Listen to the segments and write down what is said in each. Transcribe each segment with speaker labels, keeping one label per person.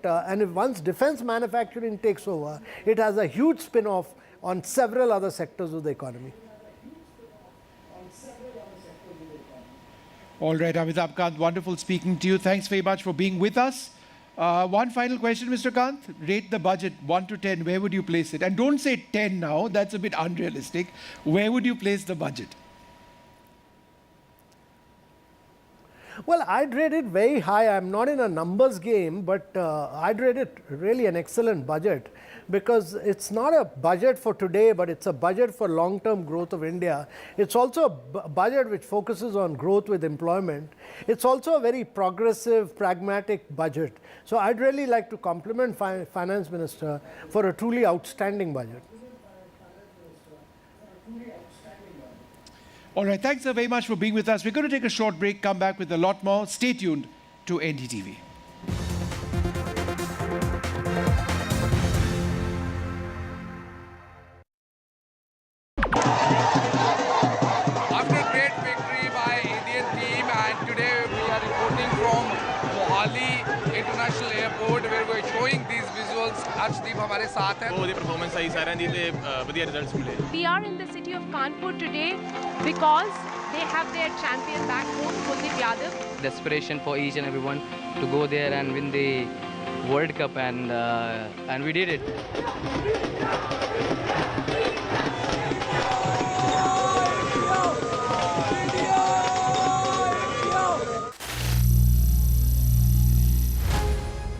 Speaker 1: and if once defense manufacturing takes over, it has a huge spin-off on several other sectors of the economy.
Speaker 2: All right, Amitabh Kant, wonderful speaking to you. Thanks very much for being with us. One final question, Mr. Kant. Rate the budget 1 to 10. Where would you place it? And don't say 10 now. That's a bit unrealistic. Where would you place the budget?
Speaker 1: Well, I'd rate it very high. I'm not in a numbers game, but I'd rate it really an excellent budget, because it's not a budget for today, but it's a budget for long-term growth of India. It's also a budget which focuses on growth with employment. It's also a very progressive, pragmatic budget. So I'd really like to compliment Finance Minister for a truly outstanding budget.
Speaker 2: All right, thanks very much for being with us. We're going to take a short break, come back with a lot more. Stay tuned to NDTV.
Speaker 3: After a great victory by Indian team, and today we are reporting from Mohali International Airport, where we're showing these visuals. Arshdeep हमारे साथ हैं.
Speaker 4: बहुत ही performance आई सारे दी थे बढ़िया results मिले.
Speaker 5: We are in the city of Kanpur today because they have their champion back home, Kuldeep Yadav.
Speaker 6: Desperation for each and everyone to go there and win the World Cup, and we did it.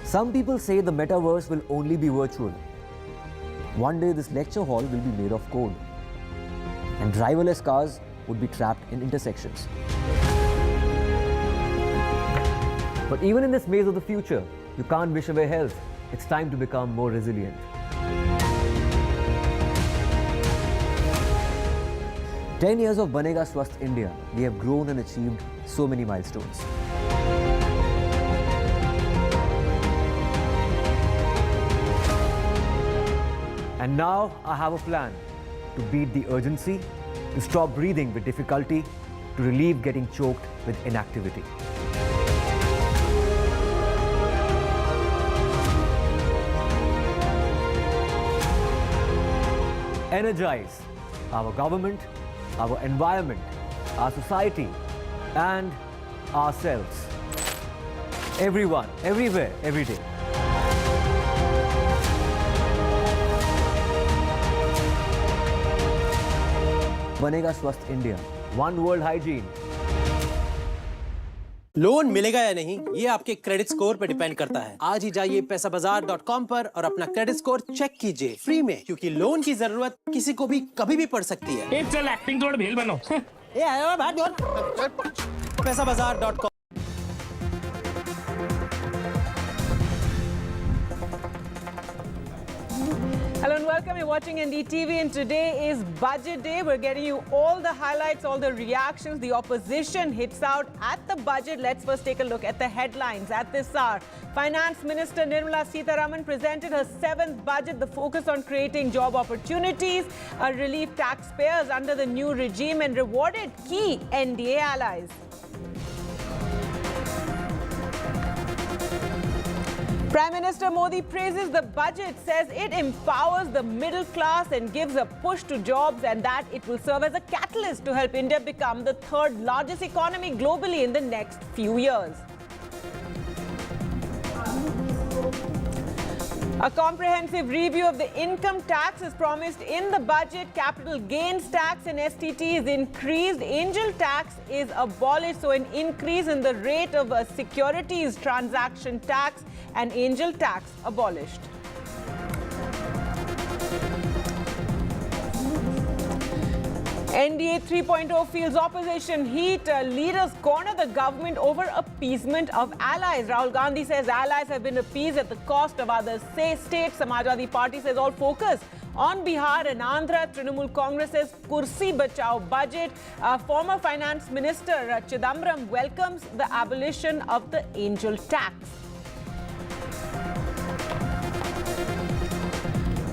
Speaker 7: Some people say the metaverse will only be virtual. One day this lecture hall will be made of code, and driverless cars would be trapped in intersections. But even in this maze of the future, you can't wish away health. It's time to become more resilient. "10 years of Banega Swasth India, we have grown and achieved so many milestones. And now I have a plan to beat the urgency, to stop breathing with difficulty, to relieve getting choked with inactivity. Energize our government, our environment, our society, and ourselves. Everyone, everywhere, every day. बनेगा स्वस्थ India, one world hygiene.
Speaker 8: Loan मिलेगा या नहीं, ये आपके credit score पे depend करता है। आज ही जाइए पैसाबाजार.com पर और अपना क्रेडिट स्कोर चेक कीजिए फ्री में, क्योंकि लोन की जरूरत किसी को भी कभी भी पड़ सकती है।
Speaker 9: चल एक्टिंग थोड़ा भेल बनो।
Speaker 8: पैसाबाजार.com।
Speaker 10: Hello and welcome. You're watching NDTV, and today is Budget Day. We're getting you all the highlights, all the reactions. The opposition hits out at the budget. Let's first take a look at the headlines at this hour. Finance Minister Nirmala Sitharaman presented her 7th budget. The focus on creating job opportunities, relief taxpayers under the new regime, and rewarded key NDA allies. Prime Minister Modi praises the budget, says it empowers the middle class and gives a push to jobs, and that it will serve as a catalyst to help India become the 3rd largest economy globally in the next few years. A comprehensive review of the income tax is promised in the budget. Capital gains tax and STT is increased. Angel tax is abolished, so an increase in the rate of securities transaction tax and angel tax abolished. NDA 3.0 feels opposition heat. Leaders corner the government over appeasement of allies. Rahul Gandhi says allies have been appeased at the cost of other states. Samajwadi Party says all focus on Bihar and Andhra. Trinamool Congress says Kursi Bachao budget. Former Finance Minister Chidambaram welcomes the abolition of the angel tax.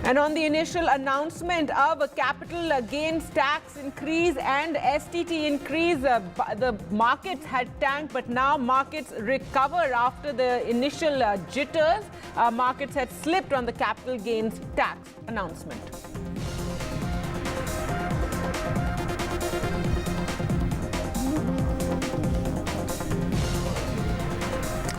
Speaker 10: And on the initial announcement of a capital gains tax increase and STT increase, the markets had tanked, but now markets recover after the initial jitters. Markets had slipped on the capital gains tax announcement.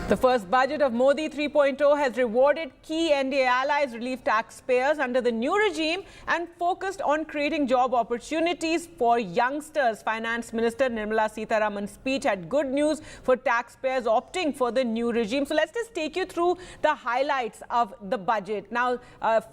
Speaker 10: The first budget of Modi 3.0 has rewarded key NDA allies, relief taxpayers under the new regime and focused on creating job opportunities for youngsters. Finance Minister Nirmala Sitharaman's speech had good news for taxpayers opting for the new regime. So let's just take you through the highlights of the budget. Now,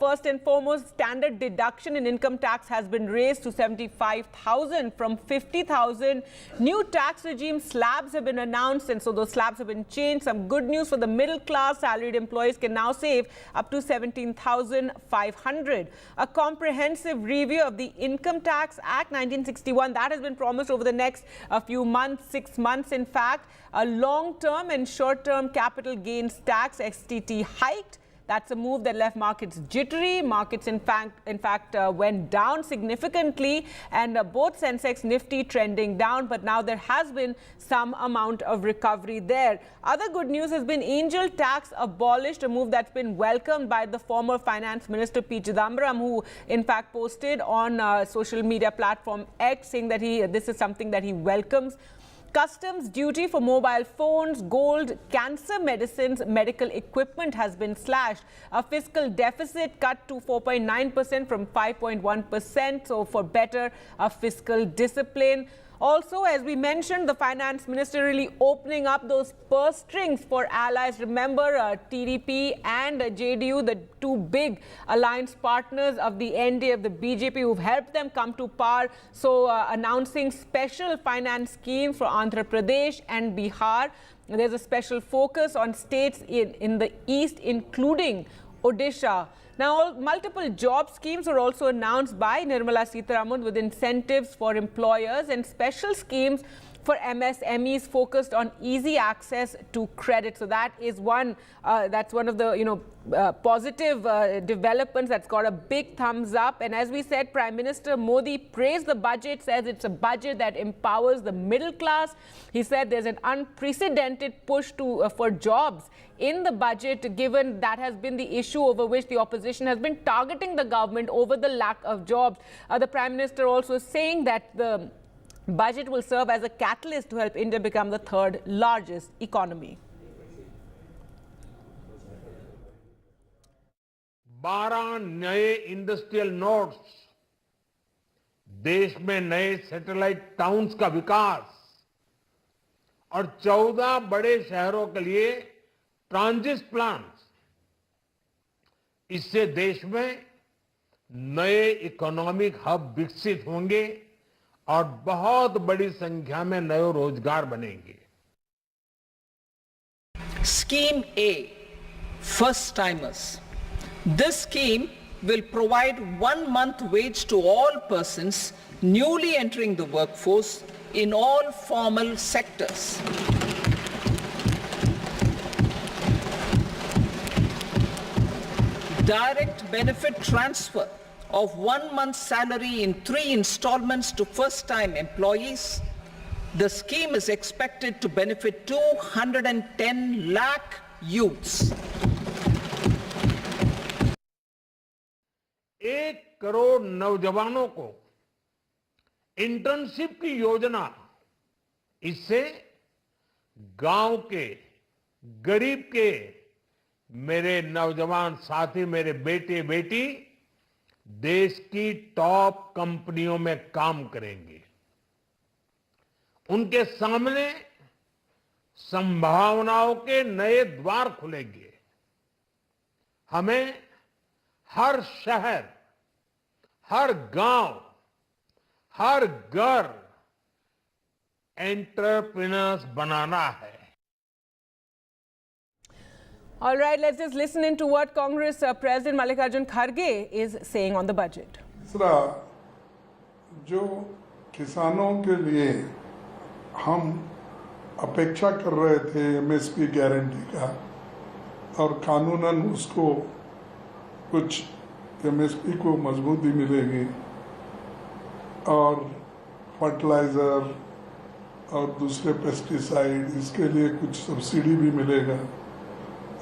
Speaker 10: first and foremost, standard deduction in income tax has been raised to 75,000 from 50,000. New tax regime slabs have been announced, and so those slabs have been changed. Some good news for the middle class. Salaried employees can now save up to 17,500. A comprehensive review of the Income Tax Act 1961 that has been promised over the next few months, 6 months in fact. A long-term and short-term capital gains tax STT hiked. That's a move that left markets jittery. Markets, in fact, went down significantly, and both Sensex, Nifty trending down. But now there has been some amount of recovery there. Other good news has been angel tax abolished, a move that's been welcomed by the former Finance Minister P. Chidambaram, who in fact posted on social media platform X saying that this is something that he welcomes. Customs duty for mobile phones, gold, cancer medicines, medical equipment has been slashed. A fiscal deficit cut to 4.9% from 5.1%, so for better fiscal discipline. Also, as we mentioned, the finance minister really opening up those purse strings for allies. Remember, TDP and JDU, the two big alliance partners of the NDA, of the BJP, who've helped them come to power. So, announcing special finance schemes for Andhra Pradesh and Bihar. There's a special focus on states in the east, including Odisha. Now, multiple job schemes were also announced by Nirmala Sitharaman with incentives for employers and special schemes for MSMEs focused on easy access to credit. So that is that's one of the positive developments that's got a big thumbs up. And as we said, Prime Minister Modi praised the budget, says it's a budget that empowers the middle class. He said there's an unprecedented push for jobs in the budget, given that has been the issue over which the opposition has been targeting the government over the lack of jobs. The Prime Minister also saying that the budget will serve as a catalyst to help India become the third largest economy.
Speaker 9: 12 नए industrial nodes, देश में नए satellite towns का विकास और 14 बड़े शहरों के लिए ट्रांजिट प्लान्स, इससे देश में नए इकोनॉमिक हब विकसित होंगे और बहुत बड़ी संख्या में नए रोजगार बनेंगे.
Speaker 11: Scheme A, first timers. This scheme will provide 1 month wage to all persons newly entering the workforce in all formal sectors. Direct benefit transfer of 1 month's salary in 3 installments to first-time employees. The scheme is expected to benefit 210 lakh youths.
Speaker 9: 1 crore नौजवानों को internship की योजना, इससे गांव के, गरीब के मेरे नौजवान साथी, मेरे बेटे बेटी देश की टॉप कंपनियों में काम करेंगे. उनके सामने संभावनाओं के नए द्वार खुलेंगे. हमें हर शहर, हर गांव, हर घर एंटरप्रेन्योर्स बनाना है.
Speaker 10: All right, let's just listen into what Congress President Mallikarjun Kharge is saying on the budget.
Speaker 12: दूसरा, जो किसानों के लिए हम अपेक्षा कर रहे थे एमएसपी गारंटी का, और कानूनन उसको कुछ एमएसपी को मजबूती मिलेगी और फर्टिलाइज़र और दूसरे पेस्टिसाइड इसके लिए कुछ सब्सिडी भी मिलेगा।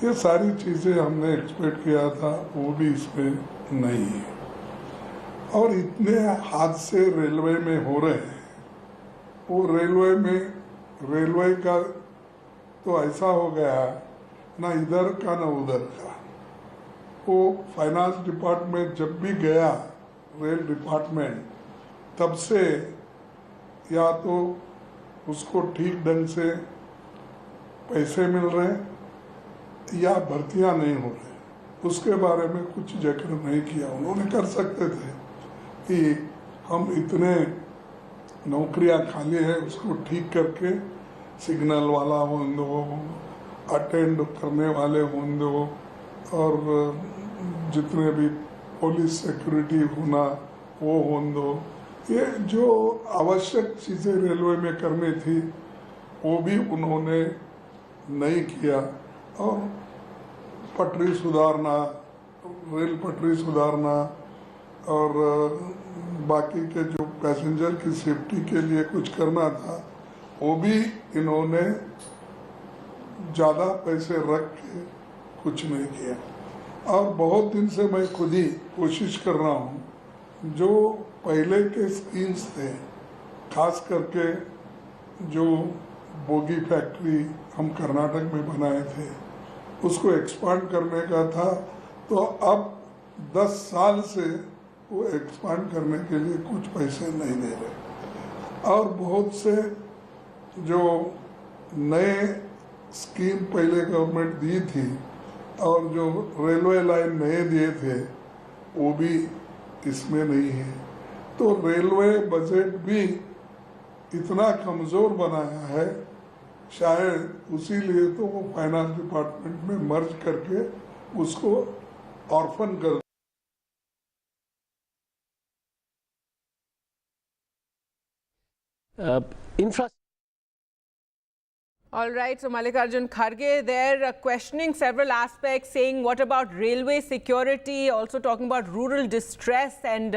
Speaker 12: ये सारी चीज़ें हमने एक्सपेक्ट किया था, वो भी इसमें नहीं है। और इतने हादसे रेलवे में हो रहे हैं, वो रेलवे का तो ऐसा हो गया ना इधर का ना उधर का। वो फाइनेंस डिपार्टमेंट जब भी गया रेल डिपार्टमेंट, तब से या तो उसको ठीक ढंग से पैसे मिल रहे या भर्तियां नहीं हो रही, उसके बारे में कुछ जिक्र नहीं किया। उन्होंने कर सकते थे कि हम इतने नौकरियां खाली है उसको ठीक करके सिग्नल वाला होंदो, अटेंड करने वाले होंदो और जितने भी पुलिस सिक्योरिटी होना वो होंदो, ये जो आवश्यक चीज़ें रेलवे में करनी थी वो भी उन्होंने नहीं किया। और पटरी सुधारना, रेल पटरी सुधारना और बाकी के जो पैसेंजर की सेफ्टी के लिए कुछ करना था वो भी इन्होंने ज़्यादा पैसे रख के कुछ नहीं किया। और बहुत दिन से मैं खुद ही कोशिश कर रहा हूँ, जो पहले के स्कीम्स थे, खास करके जो बोगी फैक्ट्री हम कर्नाटक में बनाए थे उसको एक्सपांड करने का था, तो अब 10 साल से वो एक्सपांड करने के लिए कुछ पैसे नहीं दे रहे। और बहुत से जो नए स्कीम पहले गवर्नमेंट दी थी और जो रेलवे लाइन नए दिए थे वो भी इसमें नहीं है। तो रेलवे बजट भी इतना कमज़ोर बनाया है, शायद उसी लिए तो वो फाइनेंस डिपार्टमेंट में मर्ज करके उसको ऑर्फन कर
Speaker 10: All right, so Mallikarjun Kharge, they're questioning several aspects, saying what about railway security, also talking about rural distress and,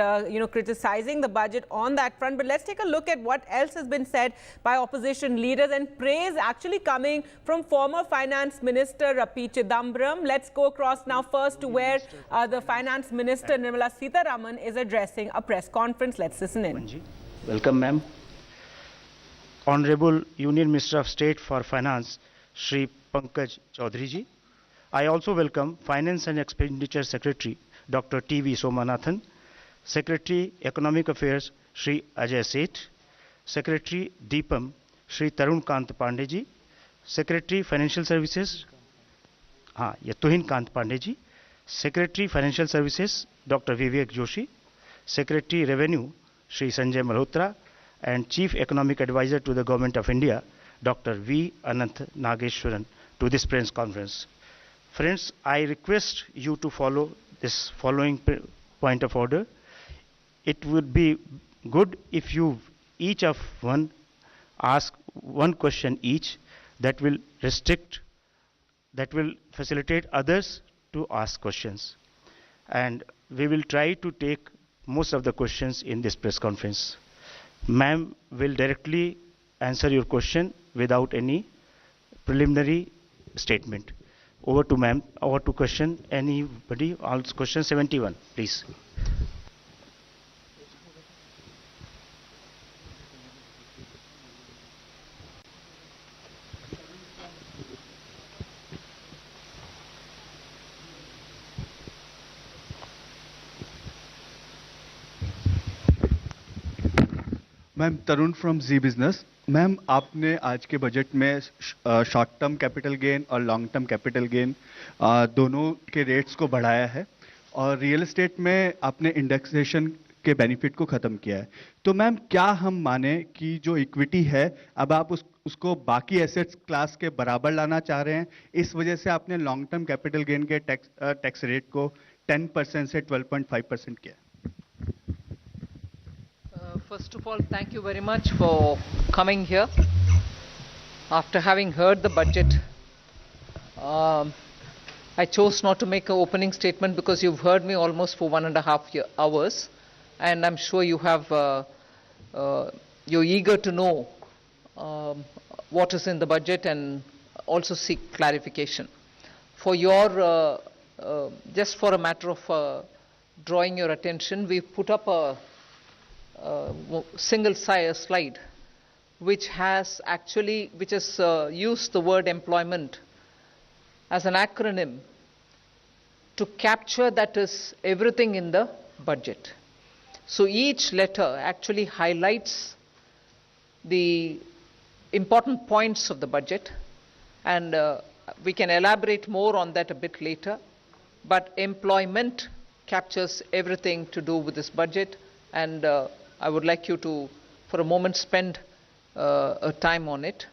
Speaker 10: criticizing the budget on that front. But let's take a look at what else has been said by opposition leaders, and praise actually coming from former Finance Minister P. Chidambaram. Let's go across now first to where the Finance Minister Nirmala Sitharaman is addressing a press conference. Let's listen in.
Speaker 13: Welcome, ma'am. Honorable Union Minister of State for Finance, Shri Pankaj Chaudhary ji. I also welcome Finance and Expenditure Secretary, Dr. T.V. Somanathan, Secretary Economic Affairs, Shri Ajay Seth, Secretary Deepam, Shri Tarun Kant Pandey ji, Secretary Financial Services, Tuhin Kant Pandey ji, Secretary Financial Services, Dr. Vivek Joshi, Secretary Revenue, Shri Sanjay Malhotra, and Chief Economic Advisor to the Government of India, Dr. V. Anant Nageshwaran, to this press conference. Friends, I request you to follow this following point of order. It would be good if you each of one ask one question each, that will facilitate others to ask questions. And we will try to take most of the questions in this press conference. Ma'am will directly answer your question without any preliminary statement. Over to ma'am. Over to question. Anybody? All question 71, please.
Speaker 14: Ma'am Tarun from Zee business. Ma'am आपने आज के budget में short term capital gain और long term capital gain दोनों के rates को बढ़ाया है, और रियल एस्टेट में आपने इंडेक्सेशन के बेनिफिट को ख़त्म किया है। तो मैम क्या हम माने कि जो इक्विटी है अब आप उसको बाकी एसेट्स क्लास के बराबर लाना चाह रहे हैं, इस वजह से आपने लॉन्ग टर्म कैपिटल गेन के टैक्स रेट को 10% से 12.5% किया?
Speaker 11: First of all, thank you very much for coming here. After having heard the budget, I chose not to make an opening statement because you've heard me almost for 1.5 hours, and I'm sure you have, you're eager to know what is in the budget and also seek clarification. For your, just for a matter of drawing your attention, we've put up a single slide which has actually, which has used the word employment as an acronym to capture that is everything in the budget. So each letter actually highlights the important points of the budget, and we can elaborate more on that a bit later, but employment captures everything to do with this budget, and I would like you to, for a moment, spend a time on it.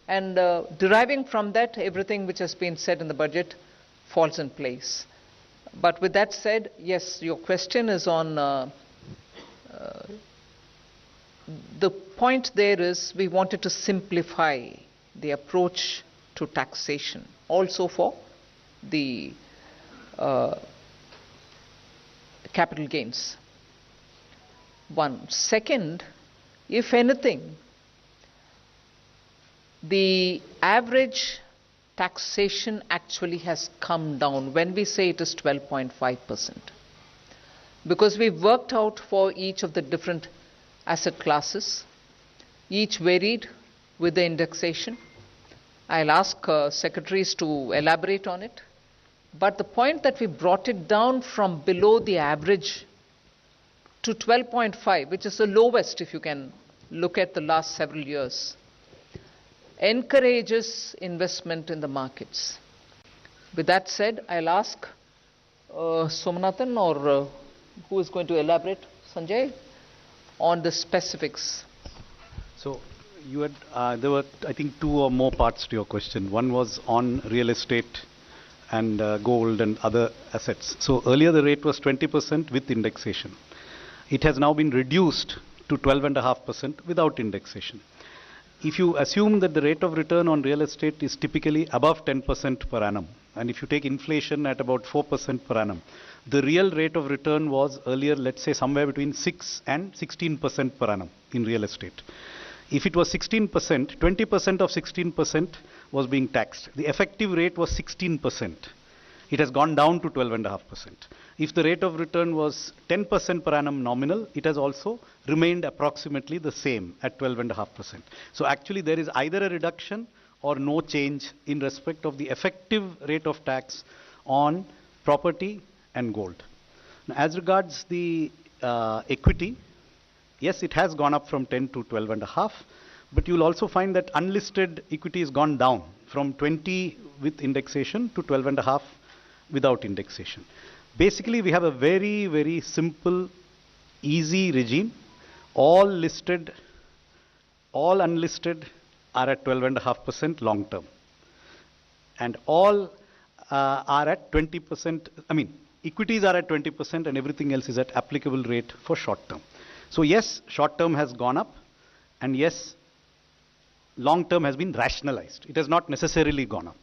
Speaker 11: And deriving from that, everything which has been said in the budget falls in place. But with that said, yes, your question is on the point there is we wanted to simplify the approach to taxation, also for the capital gains. One. Second, if anything, the average taxation actually has come down when we say it is 12.5%. Because we've worked out for each of the different asset classes, each varied with the indexation. I'll ask secretaries to elaborate on it. But the point that we brought it down from below the average to 12.5, which is the lowest if you can look at the last several years, encourages investment in the markets. With that said, I'll ask Somanathan or who is going to elaborate, Sanjay, on the specifics.
Speaker 15: So you had, there were, I think, two or more parts to your question. One was on real estate and gold and other assets. So earlier the rate was 20% with indexation. It has now been reduced to 12.5% without indexation. If you assume that the rate of return on real estate is typically above 10% per annum, and if you take inflation at about 4% per annum, the real rate of return was earlier, let's say, somewhere between 6 and 16% per annum in real estate. If it was 16%, 20% of 16% was being taxed. The effective rate was 16%. It has gone down to 12.5%. If the rate of return was 10% per annum nominal, it has also remained approximately the same at 12.5%. So actually there is either a reduction or no change in respect of the effective rate of tax on property and gold. Now, as regards the equity, yes, it has gone up from 10 to 12.5, but you'll also find that unlisted equity has gone down from 20 with indexation to 12.5 without indexation. Basically, we have a very, very simple, easy regime. All listed, all unlisted are at 12.5% long term. And all are at 20%, I mean, equities are at 20% and everything else is at applicable rate for short term. So yes, short term has gone up, and yes, long term has been rationalized. It has not necessarily gone up.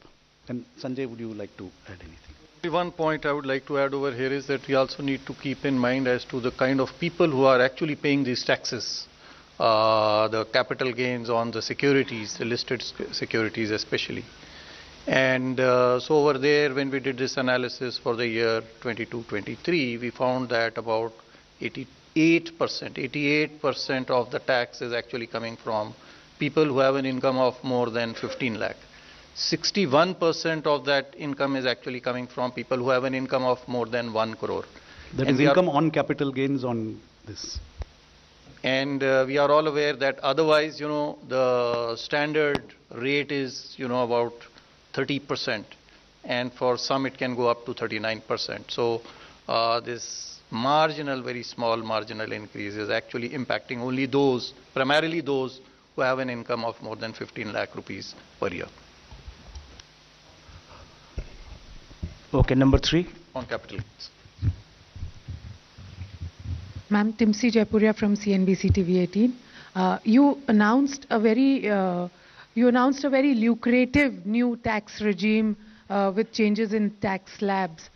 Speaker 15: And Sanjay, would you like to add anything?
Speaker 16: One point I would like to add over here is that we also need to keep in mind as to the kind of people who are actually paying these taxes, the capital gains on the securities, the listed securities especially. And so over there, when we did this analysis for the year 22-23, we found that about 88% of the tax is actually coming from people who have an income of more than 15 lakh. 61% of that income is actually coming from people who have an income of more than 1 crore.
Speaker 15: That is income on capital gains on this.
Speaker 16: And we are all aware that otherwise, you know, the standard rate is, you know, about 30%. And for some it can go up to 39%. So this marginal, very small marginal increase is actually impacting only those, primarily those who have an income of more than 15 lakh rupees per year.
Speaker 13: Okay, number 3.
Speaker 16: On capital gains.
Speaker 17: Ma'am, Timsi Jaipuria from CNBC TV 18. You announced a very lucrative new tax regime with changes in tax slabs.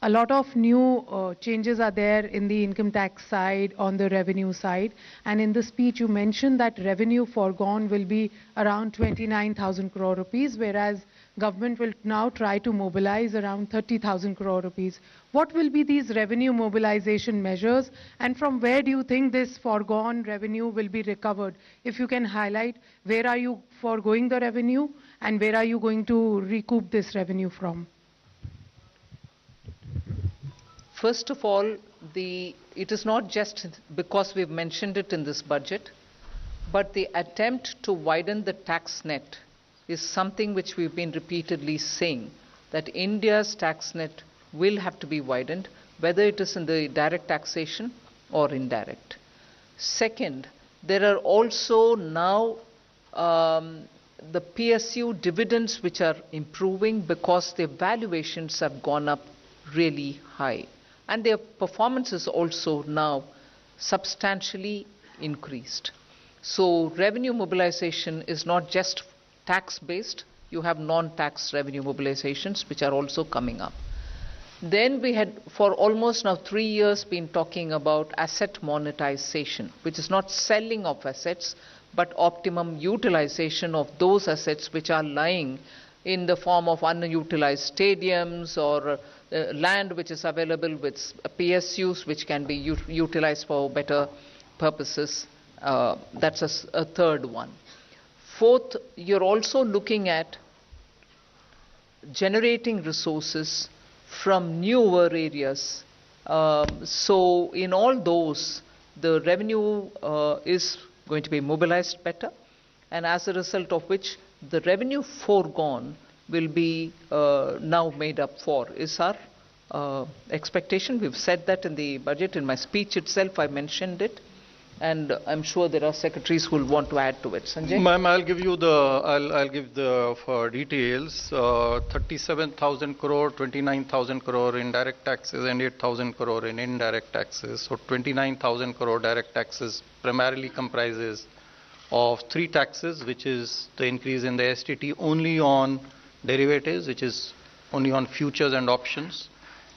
Speaker 17: A lot of new changes are there in the income tax side, on the revenue side. And in the speech, you mentioned that revenue foregone will be around 29,000 crore rupees, whereas government will now try to mobilize around 30,000 crore rupees. What will be these revenue mobilization measures, and from where do you think this foregone revenue will be recovered? If you can highlight, where are you foregoing the revenue, and where are you going to recoup this revenue from?
Speaker 11: First of all, it is not just because we've mentioned it in this budget, but the attempt to widen the tax net is something which we've been repeatedly saying, that India's tax net will have to be widened, whether it is in the direct taxation or indirect. Second, there are also now the PSU dividends which are improving because their valuations have gone up really high. And their performance is also now substantially increased. So revenue mobilization is not just tax-based, you have non-tax revenue mobilizations which are also coming up. Then we had, for almost now 3 years, been talking about asset monetization, which is not selling of assets, but optimum utilization of those assets which are lying in the form of unutilized stadiums or land which is available with PSUs which can be utilized for better purposes. That's a third one. Fourth, you're also looking at generating resources from newer areas. So in all those, the revenue is going to be mobilized better, and as a result of which the revenue foregone will be now made up for, is our expectation. We've said that in the budget. In my speech itself, I mentioned it, and I'm sure there are secretaries who will want to add to it. Sanjay?
Speaker 16: Ma'am, I'll give the for details. 37,000 crore, 29,000 crore in direct taxes, and 8,000 crore in indirect taxes. So 29,000 crore direct taxes primarily comprises of 3 taxes, which is the increase in the STT only on derivatives, which is only on futures and options.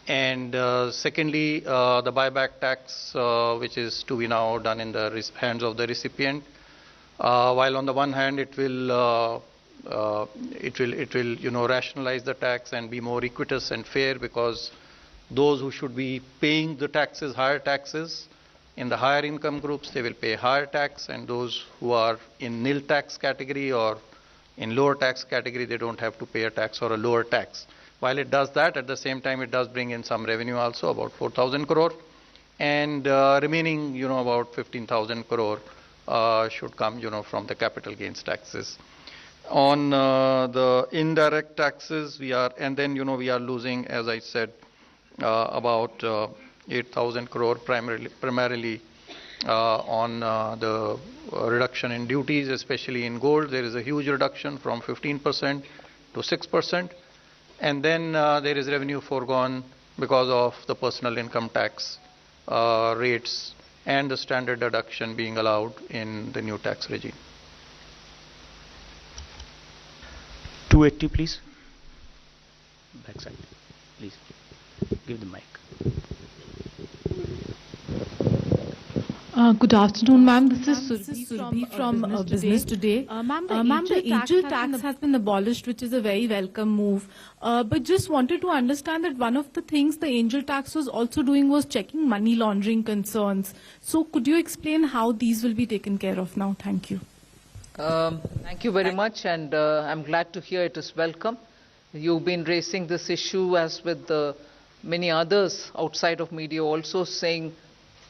Speaker 16: And secondly, the buyback tax, which is to be now done in the hands of the recipient. While on the one hand, it will rationalize the tax and be more equitous and fair, because those who should be paying the taxes, higher taxes, in the higher income groups, they will pay higher tax, and those who are in nil tax category or in lower tax category, they don't have to pay a tax or a lower tax. While it does that, at the same time, it does bring in some revenue also, about 4,000 crore, and remaining, about 15,000 crore should come, from the capital gains taxes. On the indirect taxes, we are losing, as I said, about 8,000 crore primarily on the reduction in duties, especially in gold. There is a huge reduction from 15% to 6%. And then there is revenue foregone because of the personal income tax rates and the standard deduction being allowed in the new tax regime.
Speaker 13: 280, please. Backside, please. Give the mic.
Speaker 18: Good afternoon, ma'am. This is Surbhi from Business Today. Ma'am, the angel tax has been abolished, which is a very welcome move. But just wanted to understand that one of the things the angel tax was also doing was checking money laundering concerns. So could you explain how these will be taken care of now? Thank you.
Speaker 11: Thank you very much, and I'm glad to hear it is welcome. You've been raising this issue, as with many others outside of media, also saying,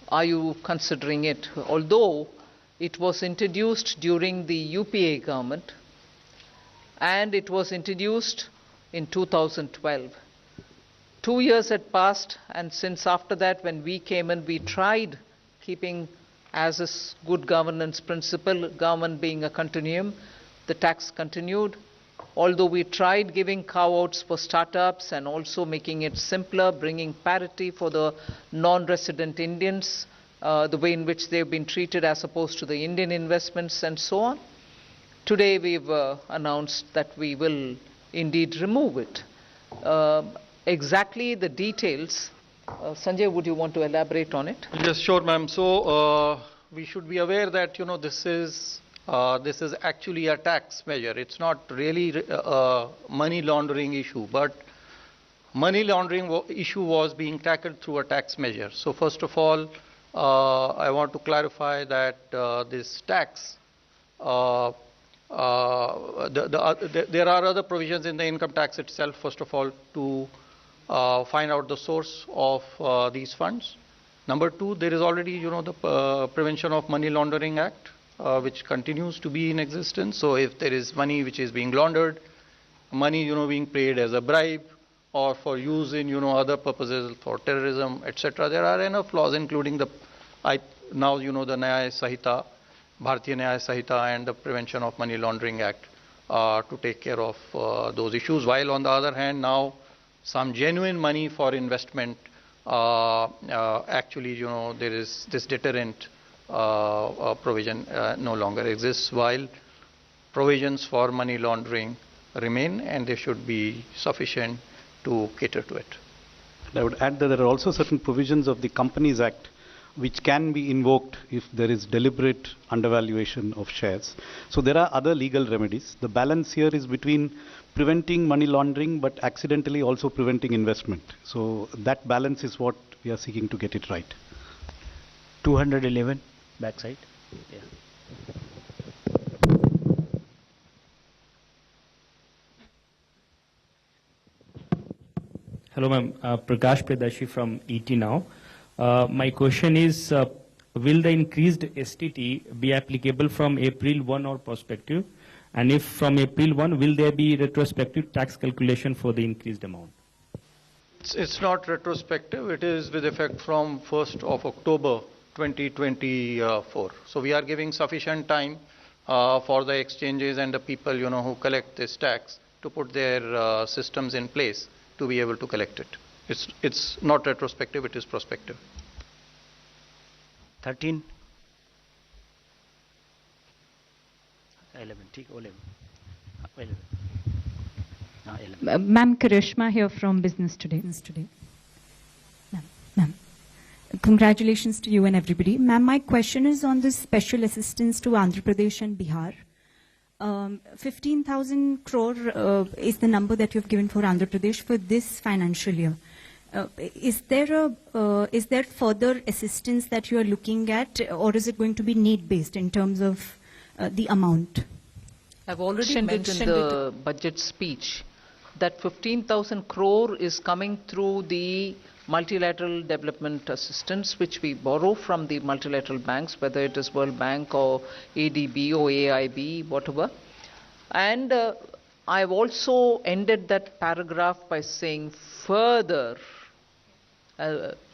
Speaker 11: are you considering it? Although it was introduced during the UPA government, and it was introduced in 2012. 2 years had passed, and since after that, when we came in, we tried keeping as a good governance principle, government being a continuum, the tax continued. Although we tried giving carve-outs for startups and also making it simpler, bringing parity for the non-resident Indians, the way in which they've been treated as opposed to the Indian investments and so on. Today we've announced that we will indeed remove it. exactly the details. Sanjay, would you want to elaborate on it?
Speaker 16: Yes, sure, ma'am. So we should be aware that this is actually a tax measure. It's not really a money laundering issue, but money laundering issue was being tackled through a tax measure. So first of all, I want to clarify that this tax, there are other provisions in the income tax itself, first of all, to find out the source of these funds. Number two, there is already, the Prevention of Money Laundering Act, which continues to be in existence. So if there is money which is being laundered, money, being paid as a bribe, or for use in, other purposes for terrorism, etc. There are enough laws, including the Nyaya Sahita, Bharatiya Nyaya Sahita, and the Prevention of Money Laundering Act to take care of those issues. While on the other hand, now some genuine money for investment, actually, there is this deterrent provision no longer exists, while provisions for money laundering remain, and they should be sufficient to cater to it.
Speaker 15: I would add that there are also certain provisions of the Companies Act which can be invoked if there is deliberate undervaluation of shares. So there are other legal remedies. The balance here is between preventing money laundering but accidentally also preventing investment. So that balance is what we are seeking to get it right.
Speaker 13: 211 backside. Yeah.
Speaker 19: Hello, ma'am. Prakash Predashi from ET Now. My question is, will the increased STT be applicable from April 1 or prospective? And if from April 1, will there be retrospective tax calculation for the increased amount?
Speaker 16: It's not retrospective. It is with effect from 1st of October 2024. So we are giving sufficient time for the exchanges and the people, who collect this tax to put their systems in place to be able to collect it. It's not retrospective, it is prospective.
Speaker 13: 13. 11. 11. 11.
Speaker 20: Ma'am, Karishma here from Business Today. Ma'am, congratulations to you and everybody. Ma'am, my question is on this special assistance to Andhra Pradesh and Bihar. 15,000 crore is the number that you've given for Andhra Pradesh for this financial year. Is there further assistance that you are looking at, or is it going to be need-based in terms of the amount?
Speaker 11: I've already mentioned in the budget speech that 15,000 crore is coming through the multilateral development assistance, which we borrow from the multilateral banks, whether it is World Bank or ADB or AIB, whatever. And I've also ended that paragraph by saying further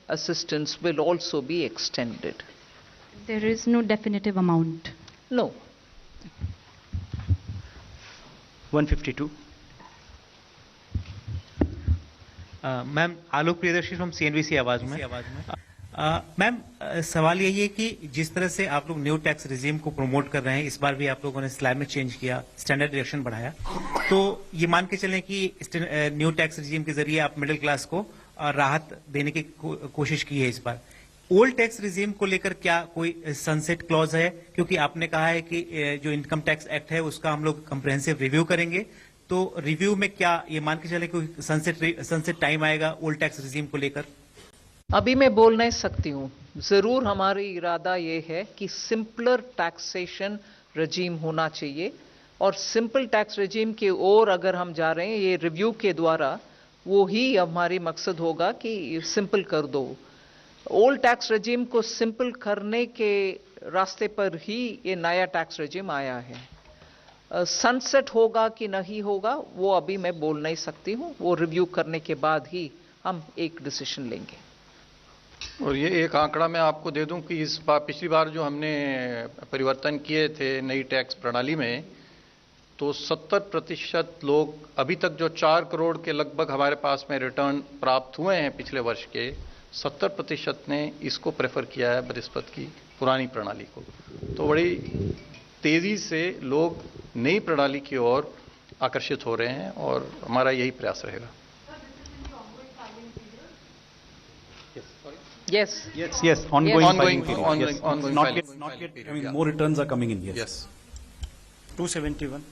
Speaker 11: assistance will also be extended.
Speaker 20: There is no definitive amount?
Speaker 11: No.
Speaker 13: 152.
Speaker 21: Ma'am Alok Priyadarshi from CNBC आवाज में ma'am सवाल यही है कि जिस तरह से आप लोग न्यू टैक्स रिजीम को प्रमोट कर रहे हैं, इस बार भी आप लोगों ने स्लैब में चेंज किया, स्टैंडर्ड डिडक्शन बढ़ाया, तो ये मान के चलें कि न्यू टैक्स रिजीम के जरिए आप मिडिल क्लास को राहत देने की कोशिश की है इस बार। ओल्ड टैक्स रिजीम को लेकर क्या कोई सनसेट क्लॉज है? क्योंकि आपने कहा है कि जो इनकम टैक्स एक्ट है उसका हम लोग कंप्रिहेंसिव रिव्यू करेंगे, तो रिव्यू में क्या ये मान के चले कोई सनसेट टाइम आएगा ओल्ड टैक्स रिजीम को लेकर?
Speaker 11: अभी मैं बोल नहीं सकती हूँ। जरूर हमारी इरादा ये है कि सिंपलर टैक्सेशन रजीम होना चाहिए, और सिंपल टैक्स रजीम की ओर अगर हम जा रहे हैं ये रिव्यू के द्वारा, वो ही हमारी मकसद होगा कि सिंपल कर दो। ओल्ड टैक्स रजीम को सिंपल करने के रास्ते पर ही ये नया टैक्स रजीम आया है। सनसेट होगा कि नहीं होगा वो अभी मैं बोल नहीं सकती हूँ, वो रिव्यू करने के बाद ही हम एक डिसीजन लेंगे।
Speaker 16: और ये एक आंकड़ा मैं आपको दे दूं कि इस बार पिछली बार जो हमने परिवर्तन किए थे नई टैक्स प्रणाली में, तो 70% लोग अभी तक जो 4 करोड़ के लगभग हमारे पास में रिटर्न प्राप्त हुए हैं पिछले वर्ष के, 70% ने इसको प्रेफर किया है बनिस्बत की पुरानी प्रणाली को। तो बड़ी तेजी से लोग नई प्रणाली की ओर आकर्षित हो रहे हैं और हमारा यही प्रयास रहेगा।
Speaker 11: Yes.
Speaker 15: Yes, ongoing
Speaker 16: Ongoing,
Speaker 15: filing period.
Speaker 16: ongoing,
Speaker 15: Yes.
Speaker 16: ongoing
Speaker 15: Not
Speaker 16: filing.
Speaker 15: yet, not yet. I mean, more returns are coming in.
Speaker 16: Yes.
Speaker 1: 271.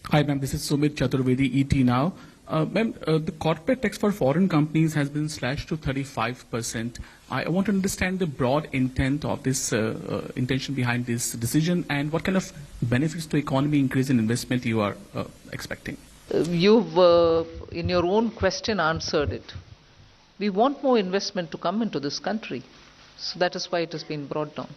Speaker 22: Hi, ma'am. This is Sumit Chaturvedi, ET Now. Ma'am, the corporate tax for foreign companies has been slashed to 35%. I want to understand the broad intent of this intention behind this decision, and what kind of benefits to economy, increase in investment you are expecting.
Speaker 11: You've, in your own question, answered it. We want more investment to come into this country. So that is why it has been brought down.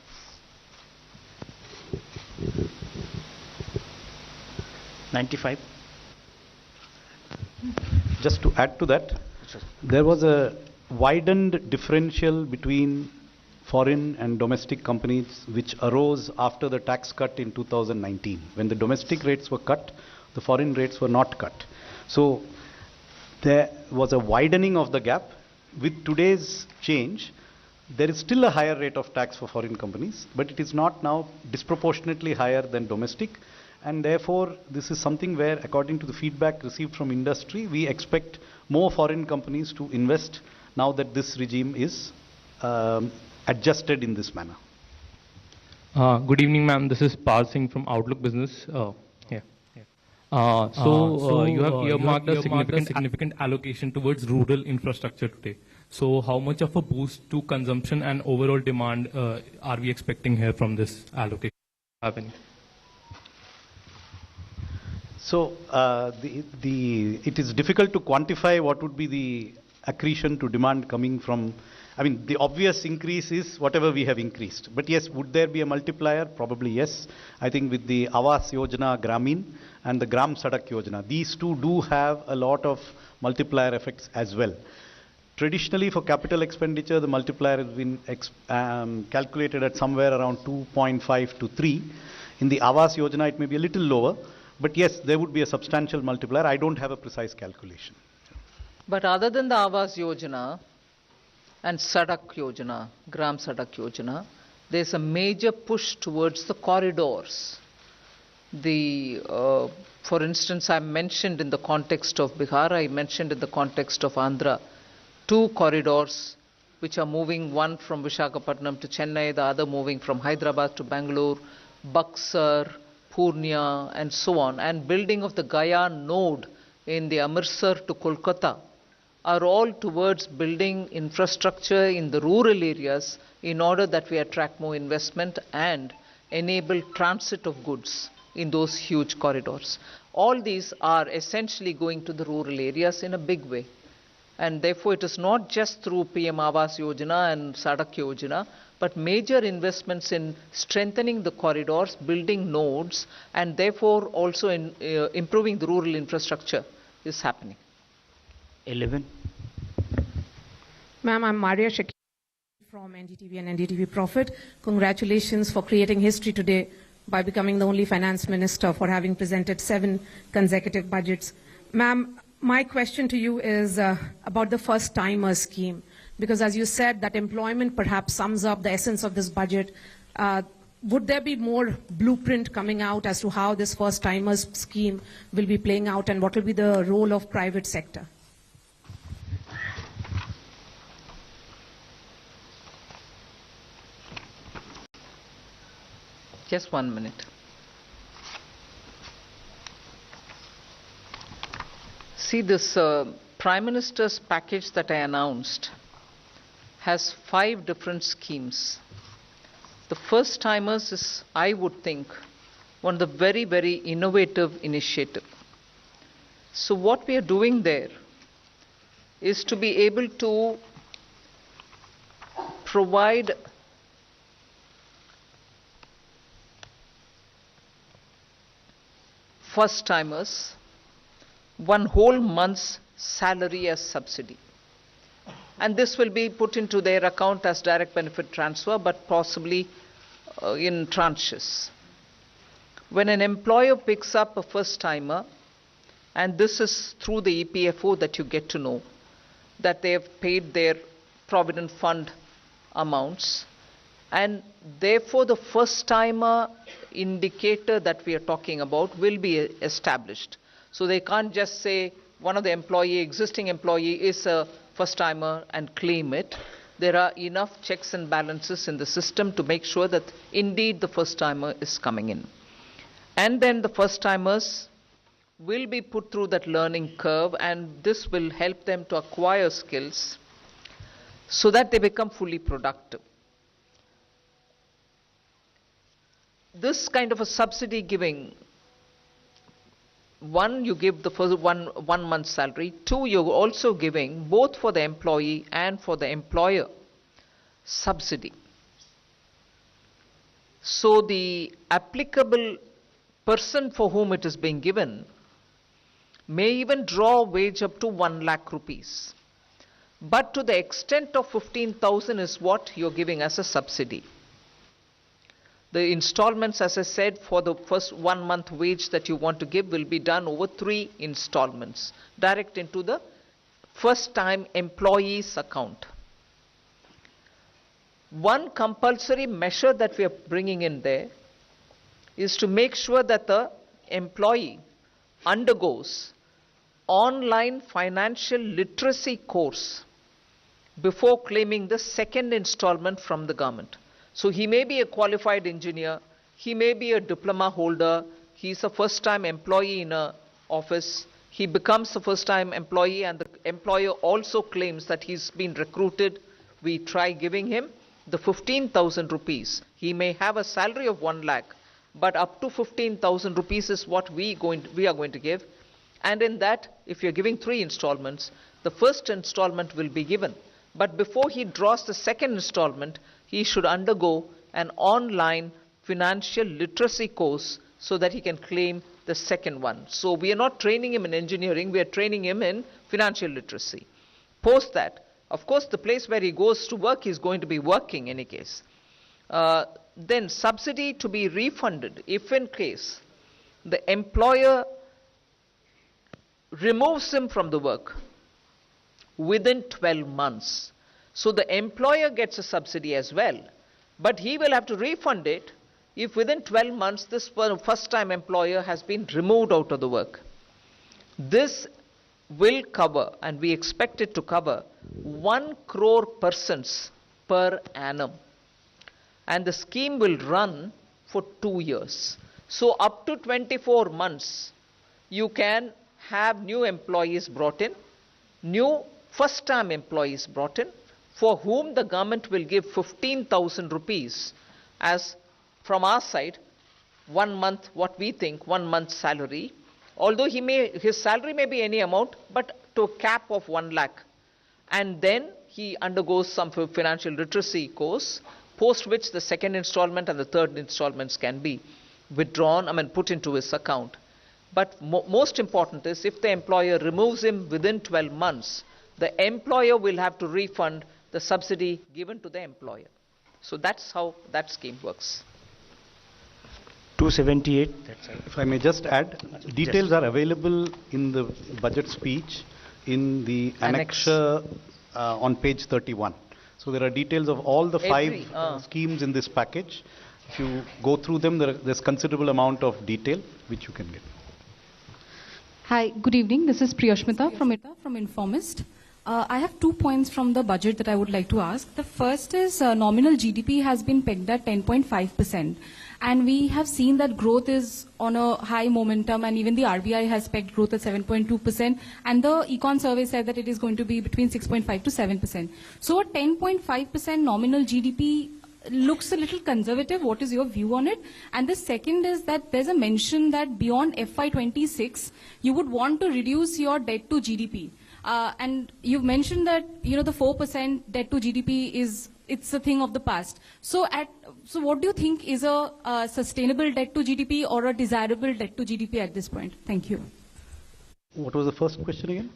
Speaker 1: $95.
Speaker 15: Just to add to that, there was a widened differential between foreign and domestic companies which arose after the tax cut in 2019. When the domestic rates were cut, the foreign rates were not cut. So there was a widening of the gap. With today's change, there is still a higher rate of tax for foreign companies, but it is not now disproportionately higher than domestic. And therefore, this is something where, according to the feedback received from industry, we expect more foreign companies to invest now that this regime is adjusted in this manner.
Speaker 19: Good evening, ma'am. This is Pal Singh from Outlook Business. You have earmarked a significant allocation towards rural infrastructure today. So how much of a boost to consumption and overall demand are we expecting here from this allocation happening?
Speaker 15: So it is difficult to quantify what would be the accretion to demand coming from. I mean, the obvious increase is whatever we have increased. But yes, would there be a multiplier? Probably yes. I think with the Awas Yojana Gramin and the Gram Sadak Yojana, these two do have a lot of multiplier effects as well. Traditionally, for capital expenditure, the multiplier has been calculated at somewhere around 2.5 to 3. In the Awas Yojana, it may be a little lower. But yes, there would be a substantial multiplier. I don't have a precise calculation.
Speaker 11: But other than the Awas Yojana and Sadak Yojana, Gram Sadak Yojana, there's a major push towards the corridors. For instance, I mentioned in the context of Bihar, I mentioned in the context of Andhra, 2 corridors which are moving, one from Visakhapatnam to Chennai, the other moving from Hyderabad to Bangalore, Buxar, Purnia, and so on, and building of the Gaya node in the Amritsar to Kolkata are all towards building infrastructure in the rural areas in order that we attract more investment and enable transit of goods in those huge corridors. All these are essentially going to the rural areas in a big way. And therefore, it is not just through PM Awas Yojana and Sadak Yojana, but major investments in strengthening the corridors, building nodes, and therefore also in improving the rural infrastructure is happening.
Speaker 1: 11.
Speaker 17: Ma'am, I'm Maria Shakir from NDTV and NDTV Profit. Congratulations for creating history today by becoming the only finance minister for having presented 7 consecutive budgets. Ma'am, my question to you is about the first-timer scheme, because as you said, that employment perhaps sums up the essence of this budget. Would there be more blueprint coming out as to how this first-timers scheme will be playing out, and what will be the role of private sector?
Speaker 11: Just 1 minute. See, this Prime Minister's package that I announced has 5 different schemes. The first timers is, I would think, one of the very, very innovative initiative. So what we are doing there is to be able to provide first timers 1 whole month's salary as subsidy. And this will be put into their account as direct benefit transfer, but possibly in tranches. When an employer picks up a first timer, and this is through the EPFO that you get to know that they have paid their provident fund amounts, and therefore the first timer indicator that we are talking about will be established. So they can't just say one of the existing employee is a first timer and claim it, there are enough checks and balances in the system to make sure that indeed the first timer is coming in. And then the first timers will be put through that learning curve, and this will help them to acquire skills so that they become fully productive. This kind of a subsidy giving, one, you give the first one month's salary. Two, you're also giving both for the employee and for the employer subsidy. So the applicable person for whom it is being given may even draw a wage up to 1 lakh rupees. But to the extent of 15,000 is what you're giving as a subsidy. The installments, as I said, for the first 1 month wage that you want to give will be done over 3 installments, direct into the first time employee's account. One compulsory measure that we are bringing in there is to make sure that the employee undergoes online financial literacy course before claiming the second installment from the government. So he may be a qualified engineer, he may be a diploma holder, he's a first-time employee in an office, he becomes a first-time employee and the employer also claims that he's been recruited. We try giving him the 15,000 rupees. He may have a salary of 1 lakh, but up to 15,000 rupees is what we are going to give. And in that, if you're giving 3 installments, the first installment will be given. But before he draws the second installment, he should undergo an online financial literacy course so that he can claim the second one. So we are not training him in engineering, we are training him in financial literacy. Post that, of course, the place where he goes to work, he's going to be working in any case. Then subsidy to be refunded if in case the employer removes him from the work within 12 months. So the employer gets a subsidy as well, but he will have to refund it if within 12 months this first time employer has been removed out of the work. This will cover, and we expect it to cover, 1 crore persons per annum. And the scheme will run for 2 years. So up to 24 months, you can have new employees brought in, new first-time employees brought in, for whom the government will give 15,000 rupees as, from our side, 1 month, what we think, 1 month's salary. Although his salary may be any amount, but to a cap of 1 lakh. And then he undergoes some financial literacy course, post which the second installment and the third installments can be withdrawn, put into his account. But most important is if the employer removes him within 12 months, the employer will have to refund the subsidy given to the employer. So that's how that scheme works.
Speaker 13: 278.
Speaker 15: If I may just add, details are available in the budget speech in the annexure on page 31. So there are details of all the 5 schemes in this package. If you go through them, there's considerable amount of detail which you can get.
Speaker 2: Hi, good evening. This is Priyashmita from Informist. I have 2 points from the budget that I would like to ask. The first is nominal GDP has been pegged at 10.5%. And we have seen that growth is on a high momentum, and even the RBI has pegged growth at 7.2%. And the Econ survey said that it is going to be between 6.5 to 7%. So a 10.5% nominal GDP looks a little conservative. What is your view on it? And the second is that there's a mention that beyond FY26, you would want to reduce your debt to GDP. And you've mentioned that, the 4% debt to GDP it's a thing of the past. So what do you think is a sustainable debt to GDP or a desirable debt to GDP at this point? Thank you.
Speaker 15: What was the first question again?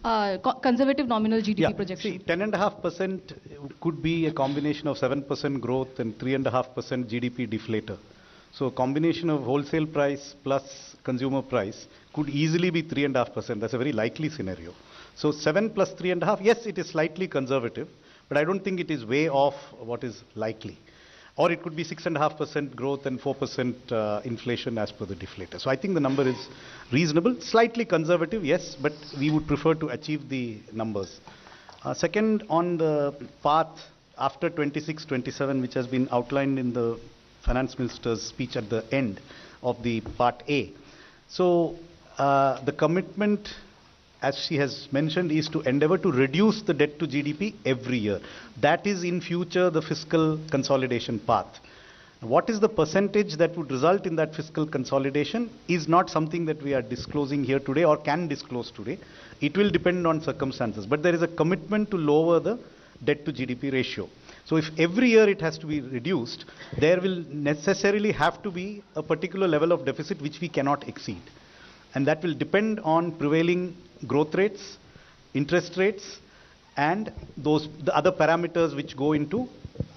Speaker 2: Conservative nominal GDP projection.
Speaker 15: See, 10.5% could be a combination of 7% growth and 3.5% GDP deflator. So a combination of wholesale price plus consumer price could easily be 3.5%. That's a very likely scenario. So 7 plus 3.5, yes, it is slightly conservative, but I don't think it is way off what is likely. or it could be 6.5% growth and 4% inflation as per the deflator. So I think the number is reasonable, slightly conservative, yes, but we would prefer to achieve the numbers. Second, on the path after 26-27, which has been outlined in the Finance Minister's speech at the end of the Part A. So the commitment, as she has mentioned, is to endeavor to reduce the debt to GDP every year. That is in future the fiscal consolidation path. What is the percentage that would result in that fiscal consolidation is not something that we are disclosing here today or can disclose today. It will depend on circumstances. But there is a commitment to lower the debt to GDP ratio. So if every year it has to be reduced, there will necessarily have to be a particular level of deficit which we cannot exceed. And that will depend on prevailing growth rates, interest rates, and the other parameters which go into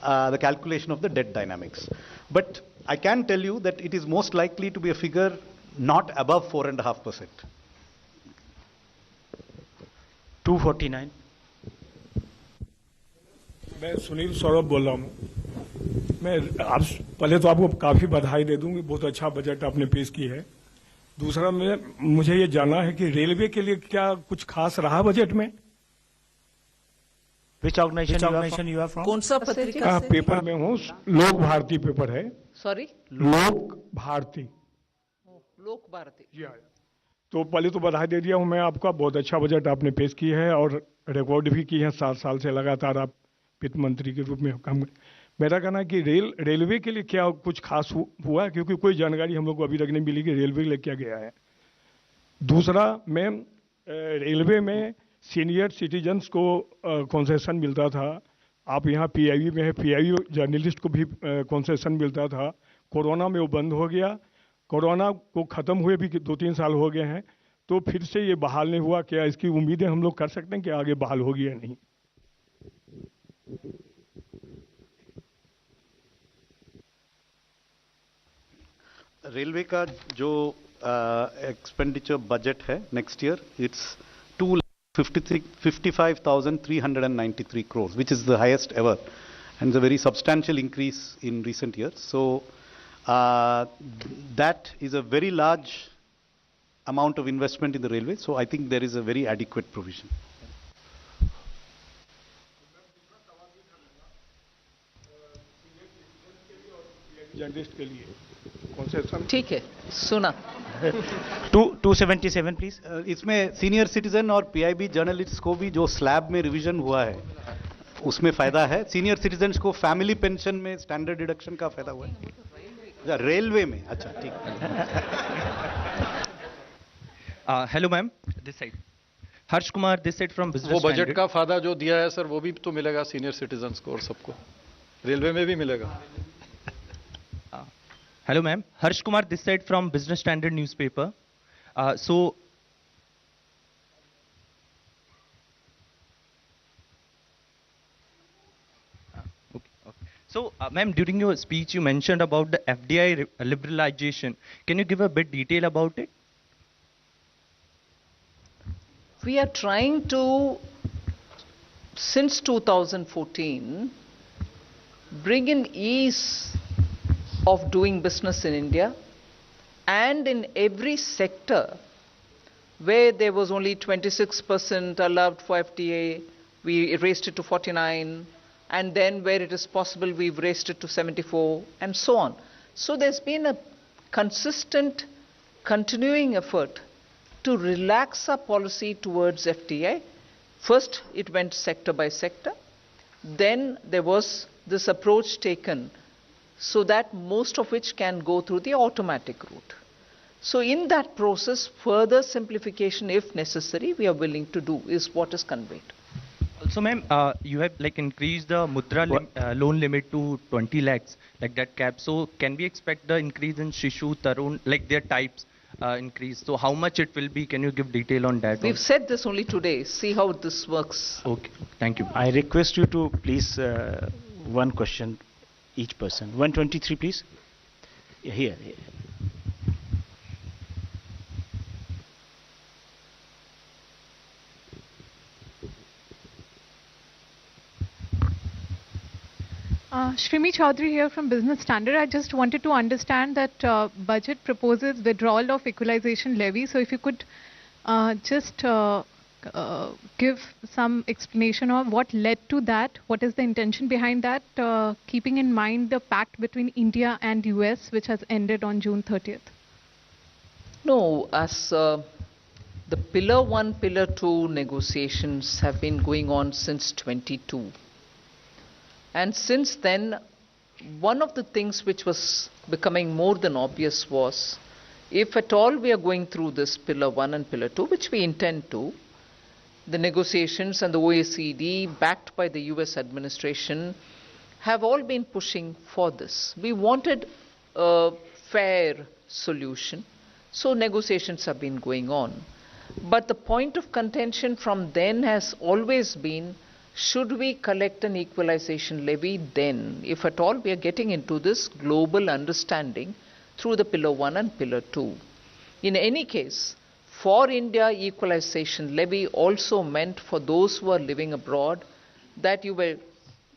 Speaker 15: the calculation of the debt dynamics. But I can tell you that it is most likely to be a figure not above 4.5%.
Speaker 1: 249.
Speaker 3: मैं सुनील सौरभ बोल रहा हूँ। मैं आप पहले तो आपको काफी बधाई दे दूंगी, बहुत अच्छा बजट आपने पेश की है। दूसरा मुझे ये जानना है कि रेलवे के लिए क्या कुछ खास रहा बजट में?
Speaker 1: Which organization you are from?
Speaker 10: कौन सा पत्रिका से?
Speaker 3: पेपर में हूँ, लोक भारती पेपर है।
Speaker 10: सॉरी?
Speaker 3: लोक भारती।
Speaker 10: लोक भारती।
Speaker 3: जी हाँ। तो पहले तो बधाई दे दिया हूँ मैं आपका, बहुत अच्छा बजट आपने पेश की है और रिकॉर्ड भी की है, 7 साल से लगातार आप वित्त मंत्री के रूप में काम। मेरा कहना है कि रेलवे के लिए क्या कुछ खास हुआ, क्योंकि कोई जानकारी हम लोग को अभी तक नहीं मिली कि रेलवे के लिए क्या गया है। दूसरा, मैं रेलवे में सीनियर सिटीजन्स को कंसेशन मिलता था, आप यहाँ पीआईबी में है, पीआईबी जर्नलिस्ट को भी कंसेशन मिलता था। कोरोना में वो बंद हो गया, कोरोना को ख़त्म हुए भी 2-3 साल हो गए हैं, तो फिर से ये बहाल नहीं हुआ। क्या इसकी उम्मीदें हम लोग कर सकते हैं कि आगे बहाल होगी या नहीं?
Speaker 15: रेलवे का जो एक्सपेंडिचर बजट है next year, it's 255,393 crores, which is the highest ever, and it's a very substantial increase in recent years. So that is a very large amount of investment in the railway. So I think there is a very adequate provision.
Speaker 3: Journalist के लिए concession
Speaker 11: ठीक है, सुना।
Speaker 1: 277 please.
Speaker 15: इसमें senior citizen और PIB journalist को भी जो स्लैब में रिवीजन हुआ है उसमें फायदा है। सीनियर सिटीजन को फैमिली पेंशन में स्टैंडर्ड डिडक्शन का फायदा हुआ है। रेलवे में, अच्छा ठीक।
Speaker 4: Hello ma'am, this side Harsh Kumar, this side from business.
Speaker 16: वो बजट का फायदा जो दिया है सर, वो भी तो मिलेगा सीनियर सिटीजन को और सबको, रेलवे में भी मिलेगा।
Speaker 4: Hello ma'am, Harsh Kumar this side from Business Standard newspaper. Ma'am, during your speech you mentioned about the FDI liberalization. Can you give a bit detail about it?
Speaker 11: We are trying to, since 2014, bring in ease of doing business in India, and in every sector where there was only 26% allowed for FTA, we raised it to 49, and then where it is possible we've raised it to 74, and so on. So there's been a consistent, continuing effort to relax our policy towards FTA. First it went sector by sector, then there was this approach taken so that most of which can go through the automatic route. So in that process, further simplification, if necessary, we are willing to do, is what is conveyed.
Speaker 4: Also, ma'am, you have increased the Mudra loan limit to 20 lakhs, like that cap. So can we expect the increase in Shishu, Tarun, like their types increase? So how much it will be? Can you give detail on that?
Speaker 11: We've said this only today. See how this works.
Speaker 4: Okay, thank you.
Speaker 1: I request you to please one question each person. 123, please. Here.
Speaker 17: Shrimi Chaudhary here from Business Standard. I just wanted to understand that budget proposes withdrawal of equalization levy. So if you could just give some explanation of what led to that, what is the intention behind that, keeping in mind the pact between India and US which has ended on June 30th.
Speaker 11: No, as the Pillar 1, Pillar 2 negotiations have been going on since 22. And since then, one of the things which was becoming more than obvious was, if at all we are going through this Pillar 1 and Pillar 2, which we intend to, the negotiations and the OECD, backed by the US administration, have all been pushing for this. We wanted a fair solution, so negotiations have been going on. But the point of contention from then has always been, should we collect an equalization levy then, if at all we are getting into this global understanding through the Pillar 1 and Pillar 2? In any case, for India, equalization levy also meant for those who are living abroad that you were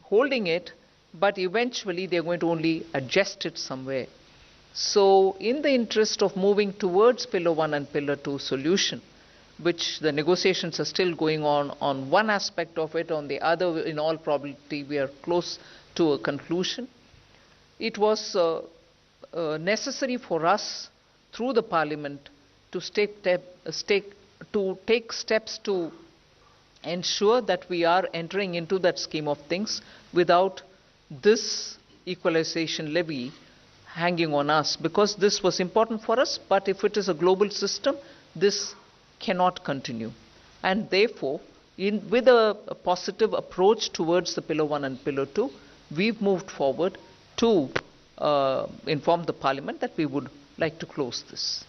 Speaker 11: holding it, but eventually they are going to only adjust it somewhere. So in the interest of moving towards Pillar 1 and Pillar 2 solution, which the negotiations are still going on one aspect of it, on the other, in all probability, we are close to a conclusion. It was necessary for us, through the Parliament, to take steps to ensure that we are entering into that scheme of things without this equalization levy hanging on us, because this was important for us, but if it is a global system, this cannot continue. And therefore, with a positive approach towards the Pillar 1 and Pillar 2, we've moved forward to inform the Parliament that we would like to close this.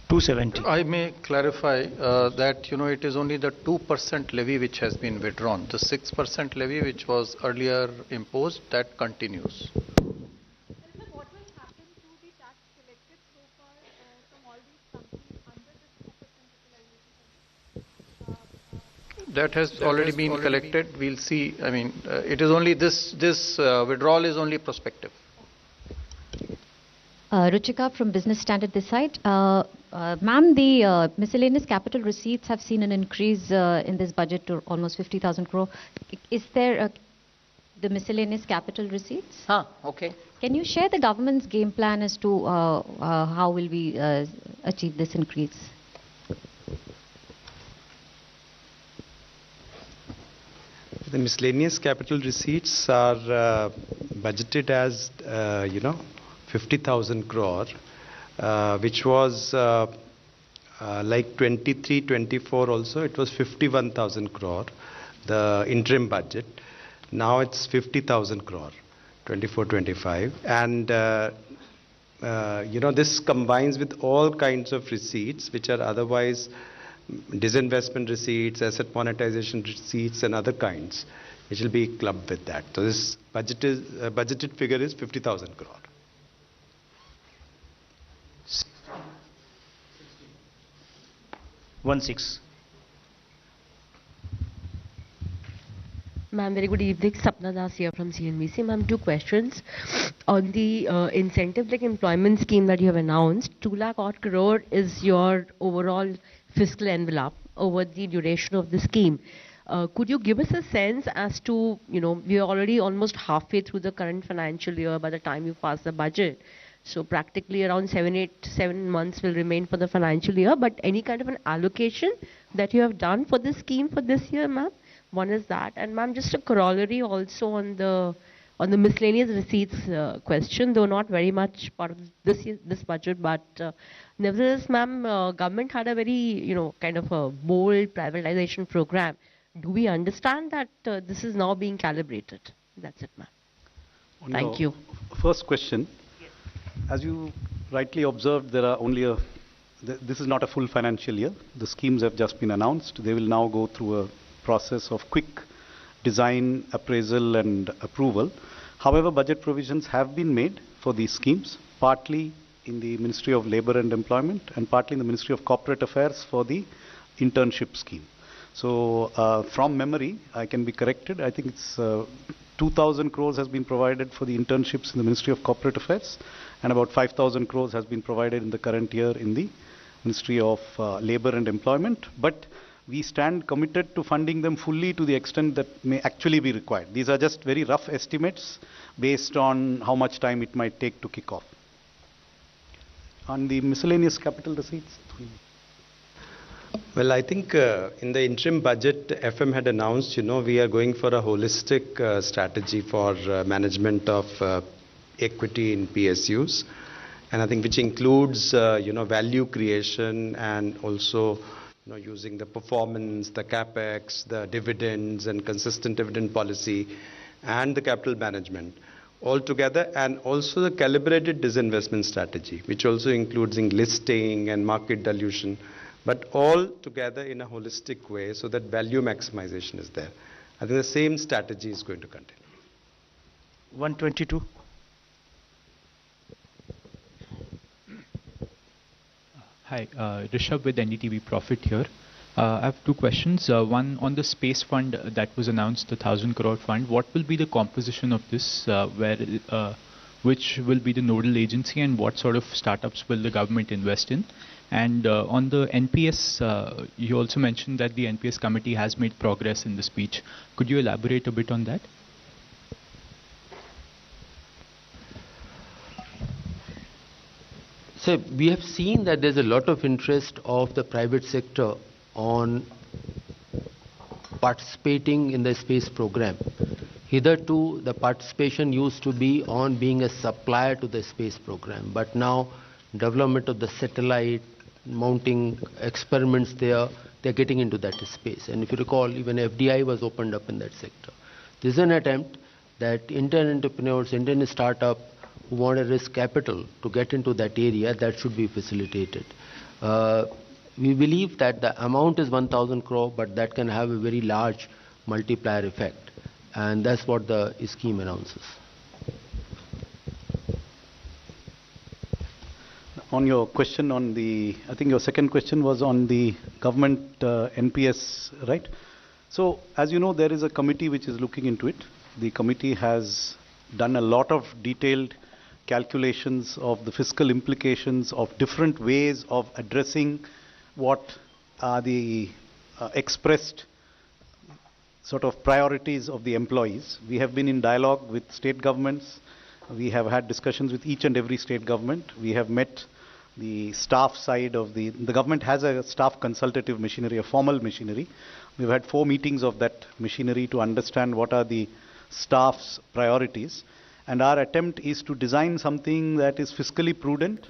Speaker 1: 270.
Speaker 16: I may clarify that it is only the 2% levy which has been withdrawn. The 6% levy which was earlier imposed, that continues. That has already been collected. We'll see. I mean, it is only this withdrawal is only prospective.
Speaker 5: Ruchika from Business Standard this side. Ma'am, the miscellaneous capital receipts have seen an increase in this budget to almost 50,000 crore. Is there the miscellaneous capital receipts?
Speaker 11: Okay.
Speaker 5: Can you share the government's game plan as to how will we achieve this increase?
Speaker 6: The miscellaneous capital receipts are budgeted as 50,000 crore, which was like 23-24 also. It was 51,000 crore, the interim budget. Now it's 50,000 crore, 24-25, and this combines with all kinds of receipts which are otherwise disinvestment receipts, asset monetization receipts, and other kinds, which will be clubbed with that. So this budgeted figure is 50,000 crore.
Speaker 23: Ma'am, very good evening. Sapna Das here from CNBC. Ma'am, two questions. On the incentive-like employment scheme that you have announced, 2 lakh odd crore is your overall fiscal envelope over the duration of the scheme. Could you give us a sense as to, we are already almost halfway through the current financial year by the time you pass the budget. So practically around 7 months will remain for the financial year, but any kind of an allocation that you have done for this scheme for this year, ma'am? One is that. And ma'am, just a corollary also on the miscellaneous receipts question, though not very much part of this budget, but nevertheless, ma'am, government had a very, kind of a bold privatization program. Do we understand that this is now being calibrated? That's it, ma'am. Thank you.
Speaker 15: First question. As you rightly observed, there are only this is not a full financial year. The schemes have just been announced. They will now go through a process of quick design, appraisal, and approval. However, budget provisions have been made for these schemes, partly in the Ministry of Labour and Employment and partly in the Ministry of Corporate Affairs for the internship scheme. So from memory, I can be corrected. I think it's 2,000 crores has been provided for the internships in the Ministry of Corporate Affairs, and about 5,000 crores has been provided in the current year in the Ministry of Labour and Employment. But we stand committed to funding them fully to the extent that may actually be required. These are just very rough estimates based on how much time it might take to kick off. On the miscellaneous capital receipts?
Speaker 6: Well, I think in the interim budget, FM had announced, we are going for a holistic strategy for management of equity in PSUs. And I think which includes, value creation and also, using the performance, the capex, the dividends and consistent dividend policy and the capital management all together, and also the calibrated disinvestment strategy, which also includes listing and market dilution, but all together in a holistic way so that value maximization is there. I think the same strategy is going to continue.
Speaker 1: 122.
Speaker 7: Hi, Rishabh with NDTV Profit here. I have two questions. One on the space fund that was announced, the 1,000 crore fund. What will be the composition of this? Which will be the nodal agency, and what sort of startups will the government invest in? And on the NPS, you also mentioned that the NPS committee has made progress in the speech. Could you elaborate a bit on that?
Speaker 8: So we have seen that there's a lot of interest of the private sector on participating in the space program. Hitherto, the participation used to be on being a supplier to the space program, but now development of the satellite, mounting experiments there, they're getting into that space. And if you recall, even FDI was opened up in that sector. This is an attempt that Indian entrepreneurs, Indian startup who want to risk capital to get into that area, that should be facilitated. We believe that the amount is 1,000 crore, but that can have a very large multiplier effect. And that's what the scheme announces.
Speaker 15: On your question on the, I think your second question was on the government NPS, right? So, as you know, there is a committee which is looking into it. The committee has done a lot of detailed calculations of the fiscal implications of different ways of addressing what are the expressed sort of priorities of the employees. We have been in dialogue with state governments. We have had discussions with each and every state government. We have met the staff side of the government has a staff consultative machinery, a formal machinery. We've had 4 meetings of that machinery to understand what are the staff's priorities. And our attempt is to design something that is fiscally prudent.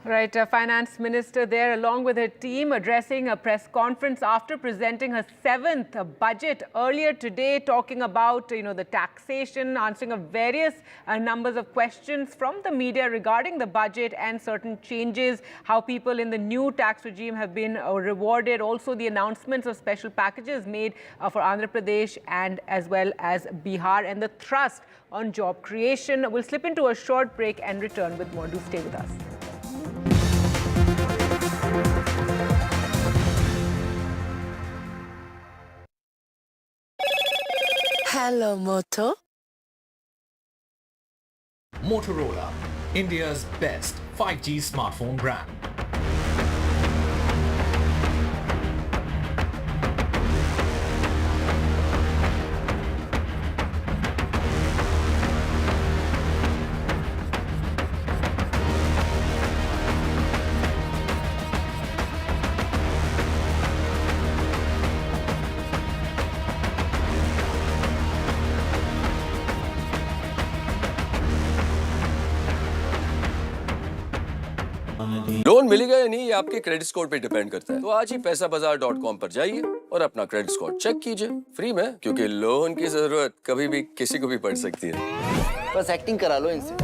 Speaker 10: Right, Finance Minister there along with her team addressing a press conference after presenting her 7th budget earlier today, talking about the taxation, answering various numbers of questions from the media regarding the budget and certain changes, how people in the new tax regime have been rewarded, also the announcements of special packages made for Andhra Pradesh and as well as Bihar, and the thrust on job creation. We'll slip into a short break and return with more. Do stay with us.
Speaker 9: Hello, Moto.
Speaker 24: Motorola, India's best 5G smartphone brand.
Speaker 25: Loan मिलेगा या नहीं, ये आपके credit score पे depend करता है। तो आज ही पैसाबाजार.com पर जाइए और अपना क्रेडिट स्कोर चेक कीजिए फ्री में, क्योंकि लोन की जरूरत कभी भी किसी को भी पड़ सकती है।
Speaker 26: बस एक्टिंग करा लो इनसे।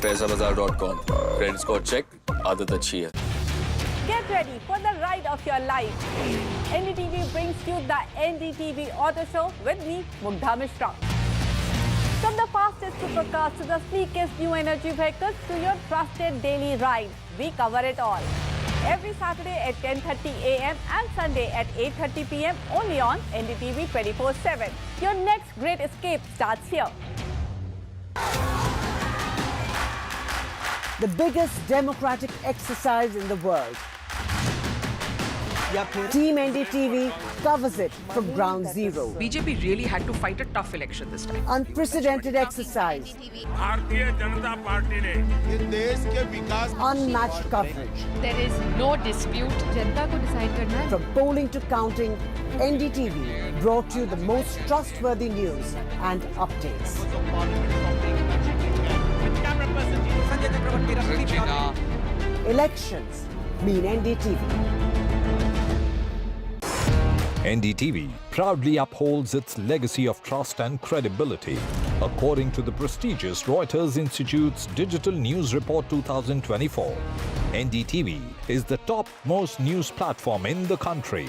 Speaker 25: पैसाबाजार.com, क्रेडिट स्कोर चेक, आदत अच्छी है।
Speaker 10: Get ready for the ride of your life. NDTV brings you the NDTV Auto Show with me, Mugdha Mishra. From the fastest supercars to the sleekest new energy vehicles to your trusted daily ride, we cover it all. Every Saturday at 10:30 a.m. and Sunday at 8:30 p.m. only on NDTV 24/7. Your next great escape starts here.
Speaker 12: The biggest democratic exercise in the world. Team NDTV covers it from ground zero.
Speaker 14: BJP really had to fight a tough election this time.
Speaker 12: Unprecedented exercise. Unmatched coverage.
Speaker 18: There is no dispute. जनता को decide करना है.
Speaker 12: From polling to counting, NDTV brought you the most trustworthy news and updates. Elections mean NDTV.
Speaker 20: NDTV proudly upholds its legacy of trust and credibility. According to the prestigious Reuters Institute's Digital News Report 2024, NDTV is the top-most news platform in the country.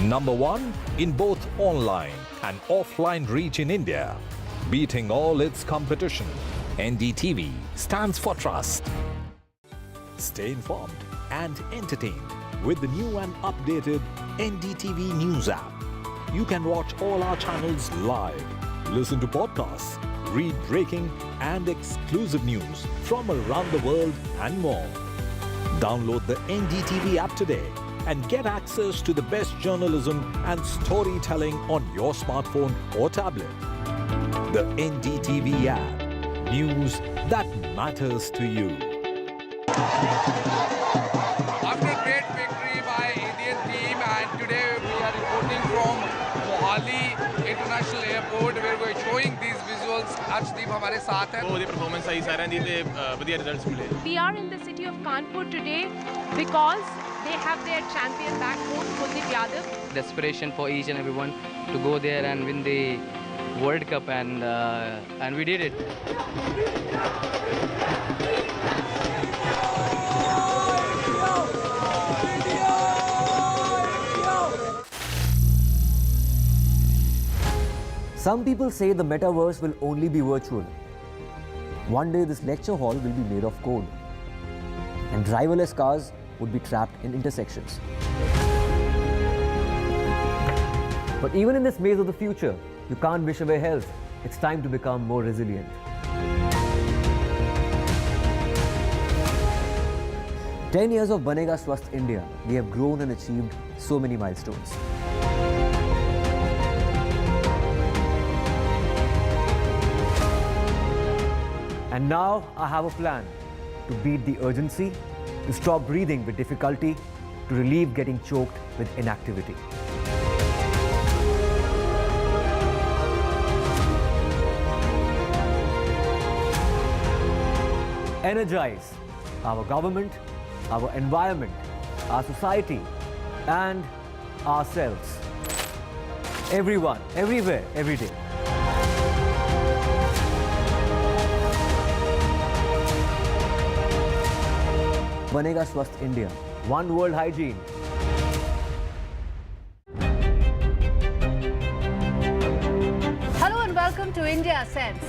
Speaker 20: Number one in both online and offline reach in India. Beating all its competition, NDTV stands for trust. Stay informed and entertained with the new and updated NDTV News app. You can watch all our channels live, listen to podcasts, read breaking and exclusive news from around the world and more. Download the NDTV app today and get access to the best journalism and storytelling on your smartphone or tablet. The NDTV app. News that matters to you.
Speaker 21: After great victory by Indian team, and today we are reporting from Mohali International Airport where we are showing these visuals. Arshdeep हमारे साथ हैं.
Speaker 26: वो performance सही सारे नहीं थे, बढ़िया results मिले.
Speaker 18: We are in the city of Kanpur today because they have their champion back home, Kuldeep Yadav.
Speaker 27: Desperation for each and everyone to go there and win the World Cup, and we did it.
Speaker 28: Some people say the metaverse will only be virtual. One day this lecture hall will be made of code, and driverless cars would be trapped in intersections. But even in this maze of the future, you can't wish away health. It's time to become more resilient. "10 years of Banega Swasth India, we have grown and achieved so many milestones. And now I have a plan to beat the urgency, to stop breathing with difficulty, to relieve getting choked with inactivity. Energize our government, our environment, our society, and ourselves. Everyone, everywhere, every day. Banega Swasth India. One world hygiene.
Speaker 29: Hello and welcome to India Sense,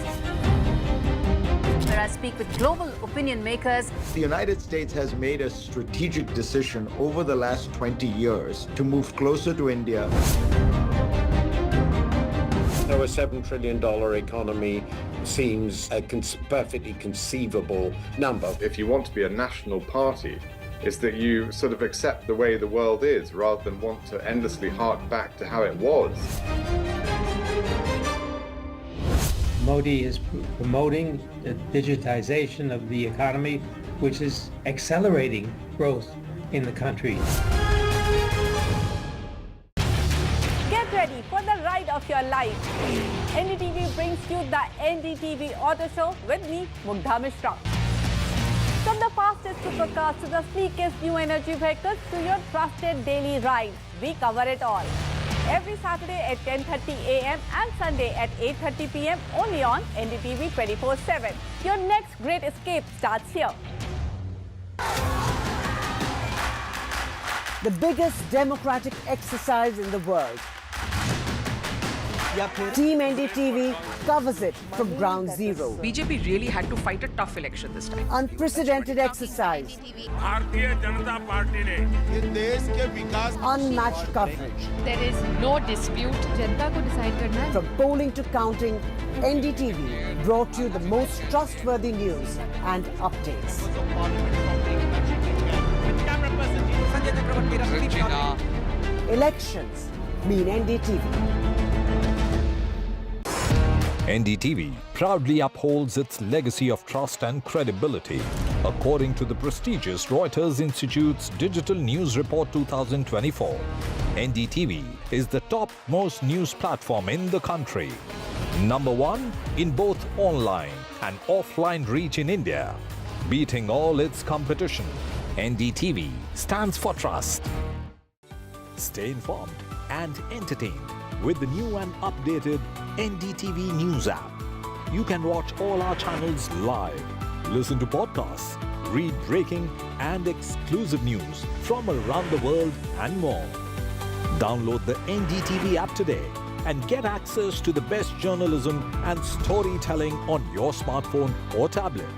Speaker 29: where I speak with global opinion makers.
Speaker 30: The United States has made a strategic decision over the last 20 years to move closer to India.
Speaker 31: So a $7 trillion economy seems a perfectly conceivable number.
Speaker 32: If you want to be a national party, it's that you sort of accept the way the world is rather than want to endlessly hark back to how it was.
Speaker 33: Modi is promoting the digitization of the economy, which is accelerating growth in the country.
Speaker 10: Get ready for the ride of your life. NDTV brings you the NDTV Auto Show with me, Mugdha Mishra. From the fastest supercars to the sleekest new energy vehicles to your trusted daily ride, we cover it all. Every Saturday at 10:30 a.m. and Sunday at 8:30 p.m. only on NDTV 24/7. Your next great escape starts here.
Speaker 12: The biggest democratic exercise in the world. Team NDTV covers it from ground zero.
Speaker 14: BJP really had to fight a tough election this time.
Speaker 12: Unprecedented exercise. Unmatched coverage.
Speaker 18: There is no dispute. जनता को decide करना है.
Speaker 12: From polling to counting, NDTV brought you the most trustworthy news and updates. Elections mean NDTV.
Speaker 20: NDTV proudly upholds its legacy of trust and credibility. According to the prestigious Reuters Institute's Digital News Report 2024, NDTV is the topmost news platform in the country. Number one in both online and offline reach in India. Beating all its competition, NDTV stands for trust. Stay informed and entertained with the new and updated NDTV News app. You can watch all our channels live, listen to podcasts, read breaking and exclusive news from around the world and more. Download the NDTV app today and get access to the best journalism and storytelling on your smartphone or tablet.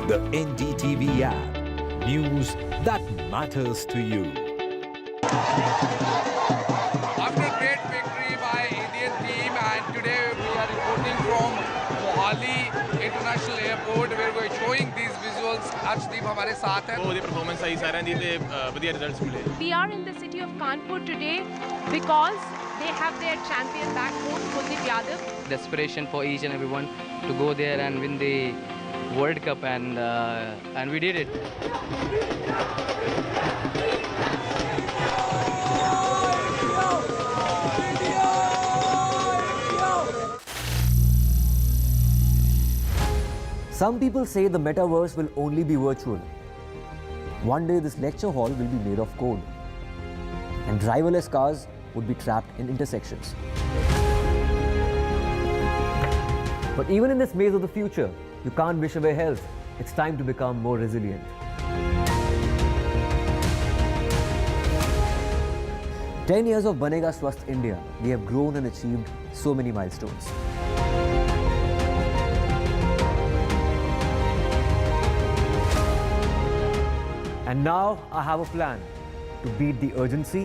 Speaker 20: The NDTV app. News that matters to you.
Speaker 21: After a great victory by Indian team, and today we are reporting from Mohali International Airport where we are showing these visuals. Arshdeep हमारे साथ हैं.
Speaker 26: बहुत performance सही सारे दी थे बढ़िया results मिले.
Speaker 18: We are in the city of Kanpur today because they have their champion back home, Kuldeep Yadav.
Speaker 27: Desperation for each and everyone to go there and win the World Cup, and we did it.
Speaker 28: Some people say the metaverse will only be virtual. One day this lecture hall will be made of code, and driverless cars would be trapped in intersections. But even in this maze of the future, you can't wish away health. It's time to become more resilient. "10 years of Banega Swasth India, we have grown and achieved so many milestones. And now I have a plan to beat the urgency,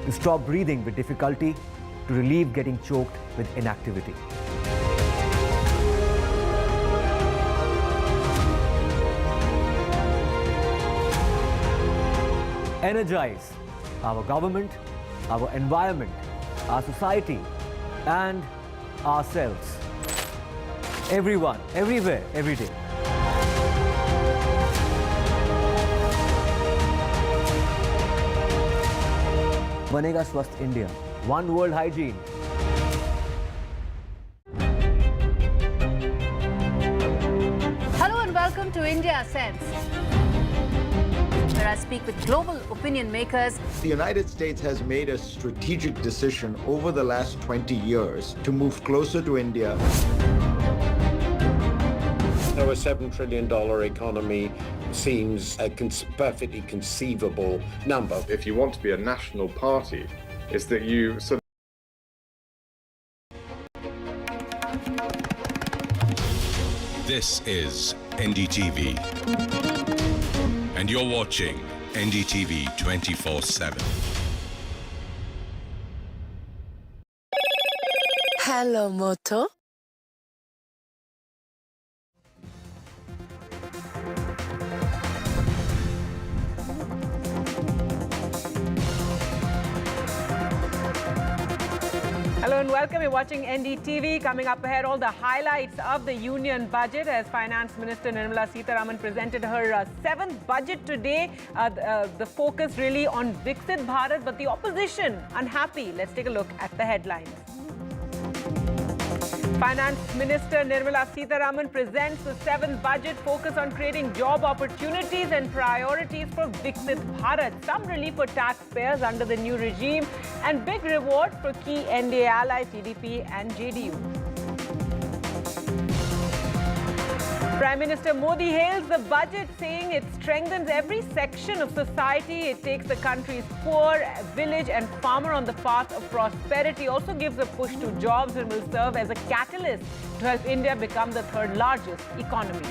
Speaker 28: to stop breathing with difficulty, to relieve getting choked with inactivity. Energize our government, our environment, our society, and ourselves. Everyone, everywhere, every day. Banega Swasth India. One world hygiene.
Speaker 29: Hello and welcome to India Sense, where I speak with global opinion makers.
Speaker 30: The United States has made a strategic decision over the last 20 years to move closer to India.
Speaker 31: So a $7 trillion economy seems a perfectly conceivable number.
Speaker 32: If you want to be a national party, is that you sort of...
Speaker 1: This is NDTV, and you're watching NDTV 24/7.
Speaker 9: Hello, Moto.
Speaker 10: Hello and welcome. You're watching NDTV. Coming up ahead, all the highlights of the union budget as Finance Minister Nirmala Sitharaman presented her seventh budget today. The focus really on Viksit Bharat, but the opposition unhappy. Let's take a look at the headlines. Finance Minister Nirmala Sitharaman presents the seventh budget focus on creating job opportunities and priorities for Viksit Bharat. Some relief for taxpayers under the new regime and big rewards for key NDA allies TDP and JDU. Prime Minister Modi hails the budget, saying it strengthens every section of society. It takes the country's poor, village and farmer on the path of prosperity. Also gives a push to jobs and will serve as a catalyst to help India become the third largest economy.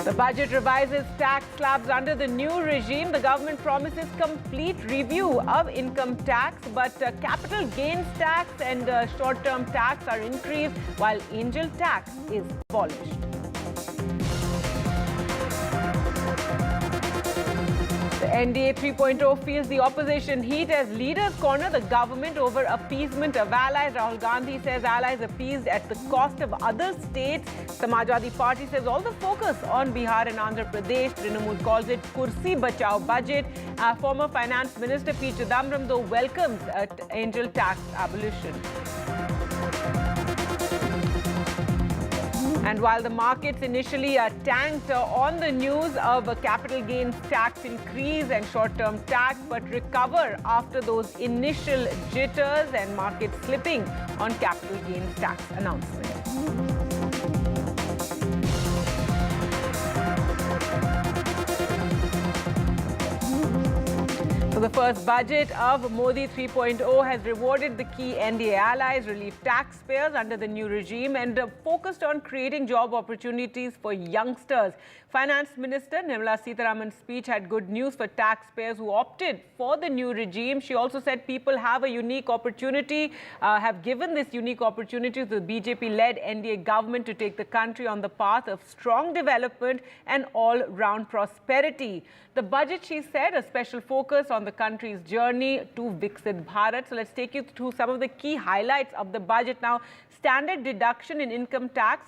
Speaker 10: The budget revises tax slabs under the new regime. The government promises complete review of income tax, but capital gains tax and short-term tax are increased, while angel tax is abolished. The NDA 3.0 feels the opposition heat as leaders corner the government over appeasement of allies. Rahul Gandhi says allies appeased at the cost of other states. Samajwadi Party says all the focus on Bihar and Andhra Pradesh. Trinamool calls it Kursi Bachao budget. Former Finance Minister P. Chidambaram, though, welcomes angel tax abolition. And while the markets initially tanked on the news of a capital gains tax increase and short-term tax, but recover after those initial jitters and markets slipping on capital gains tax announcement. So the first budget of Modi 3.0 has rewarded the key NDA allies, relieved taxpayers under the new regime, and focused on creating job opportunities for youngsters. Finance Minister Nirmala Sitharaman's speech had good news for taxpayers who opted for the new regime. She also said people have a unique opportunity, have given this unique opportunity to the BJP-led NDA government to take the country on the path of strong development and all-round prosperity. The budget, she said, a special focus on the country's journey to Viksit Bharat. So let's take you through some of the key highlights of the budget. Now, standard deduction in income tax